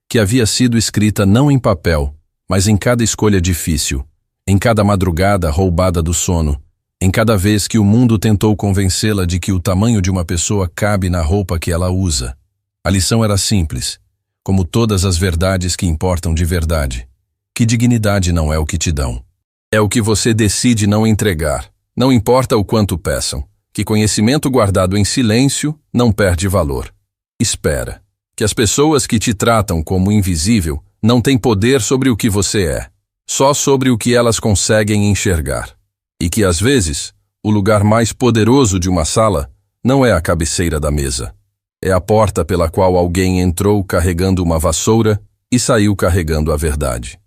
que havia sido escrita não em papel, mas em cada escolha difícil, em cada madrugada roubada do sono, em cada vez que o mundo tentou convencê-la de que o tamanho de uma pessoa cabe na roupa que ela usa. A lição era simples, como todas as verdades que importam de verdade. Que dignidade não é o que te dão. É o que você decide não entregar, não importa o quanto peçam. Que conhecimento guardado em silêncio não perde valor. Espera, que as pessoas que te tratam como invisível não têm poder sobre o que você é, só sobre o que elas conseguem enxergar. E que, às vezes, o lugar mais poderoso de uma sala não é a cabeceira da mesa. É a porta pela qual alguém entrou carregando uma vassoura e saiu carregando a verdade.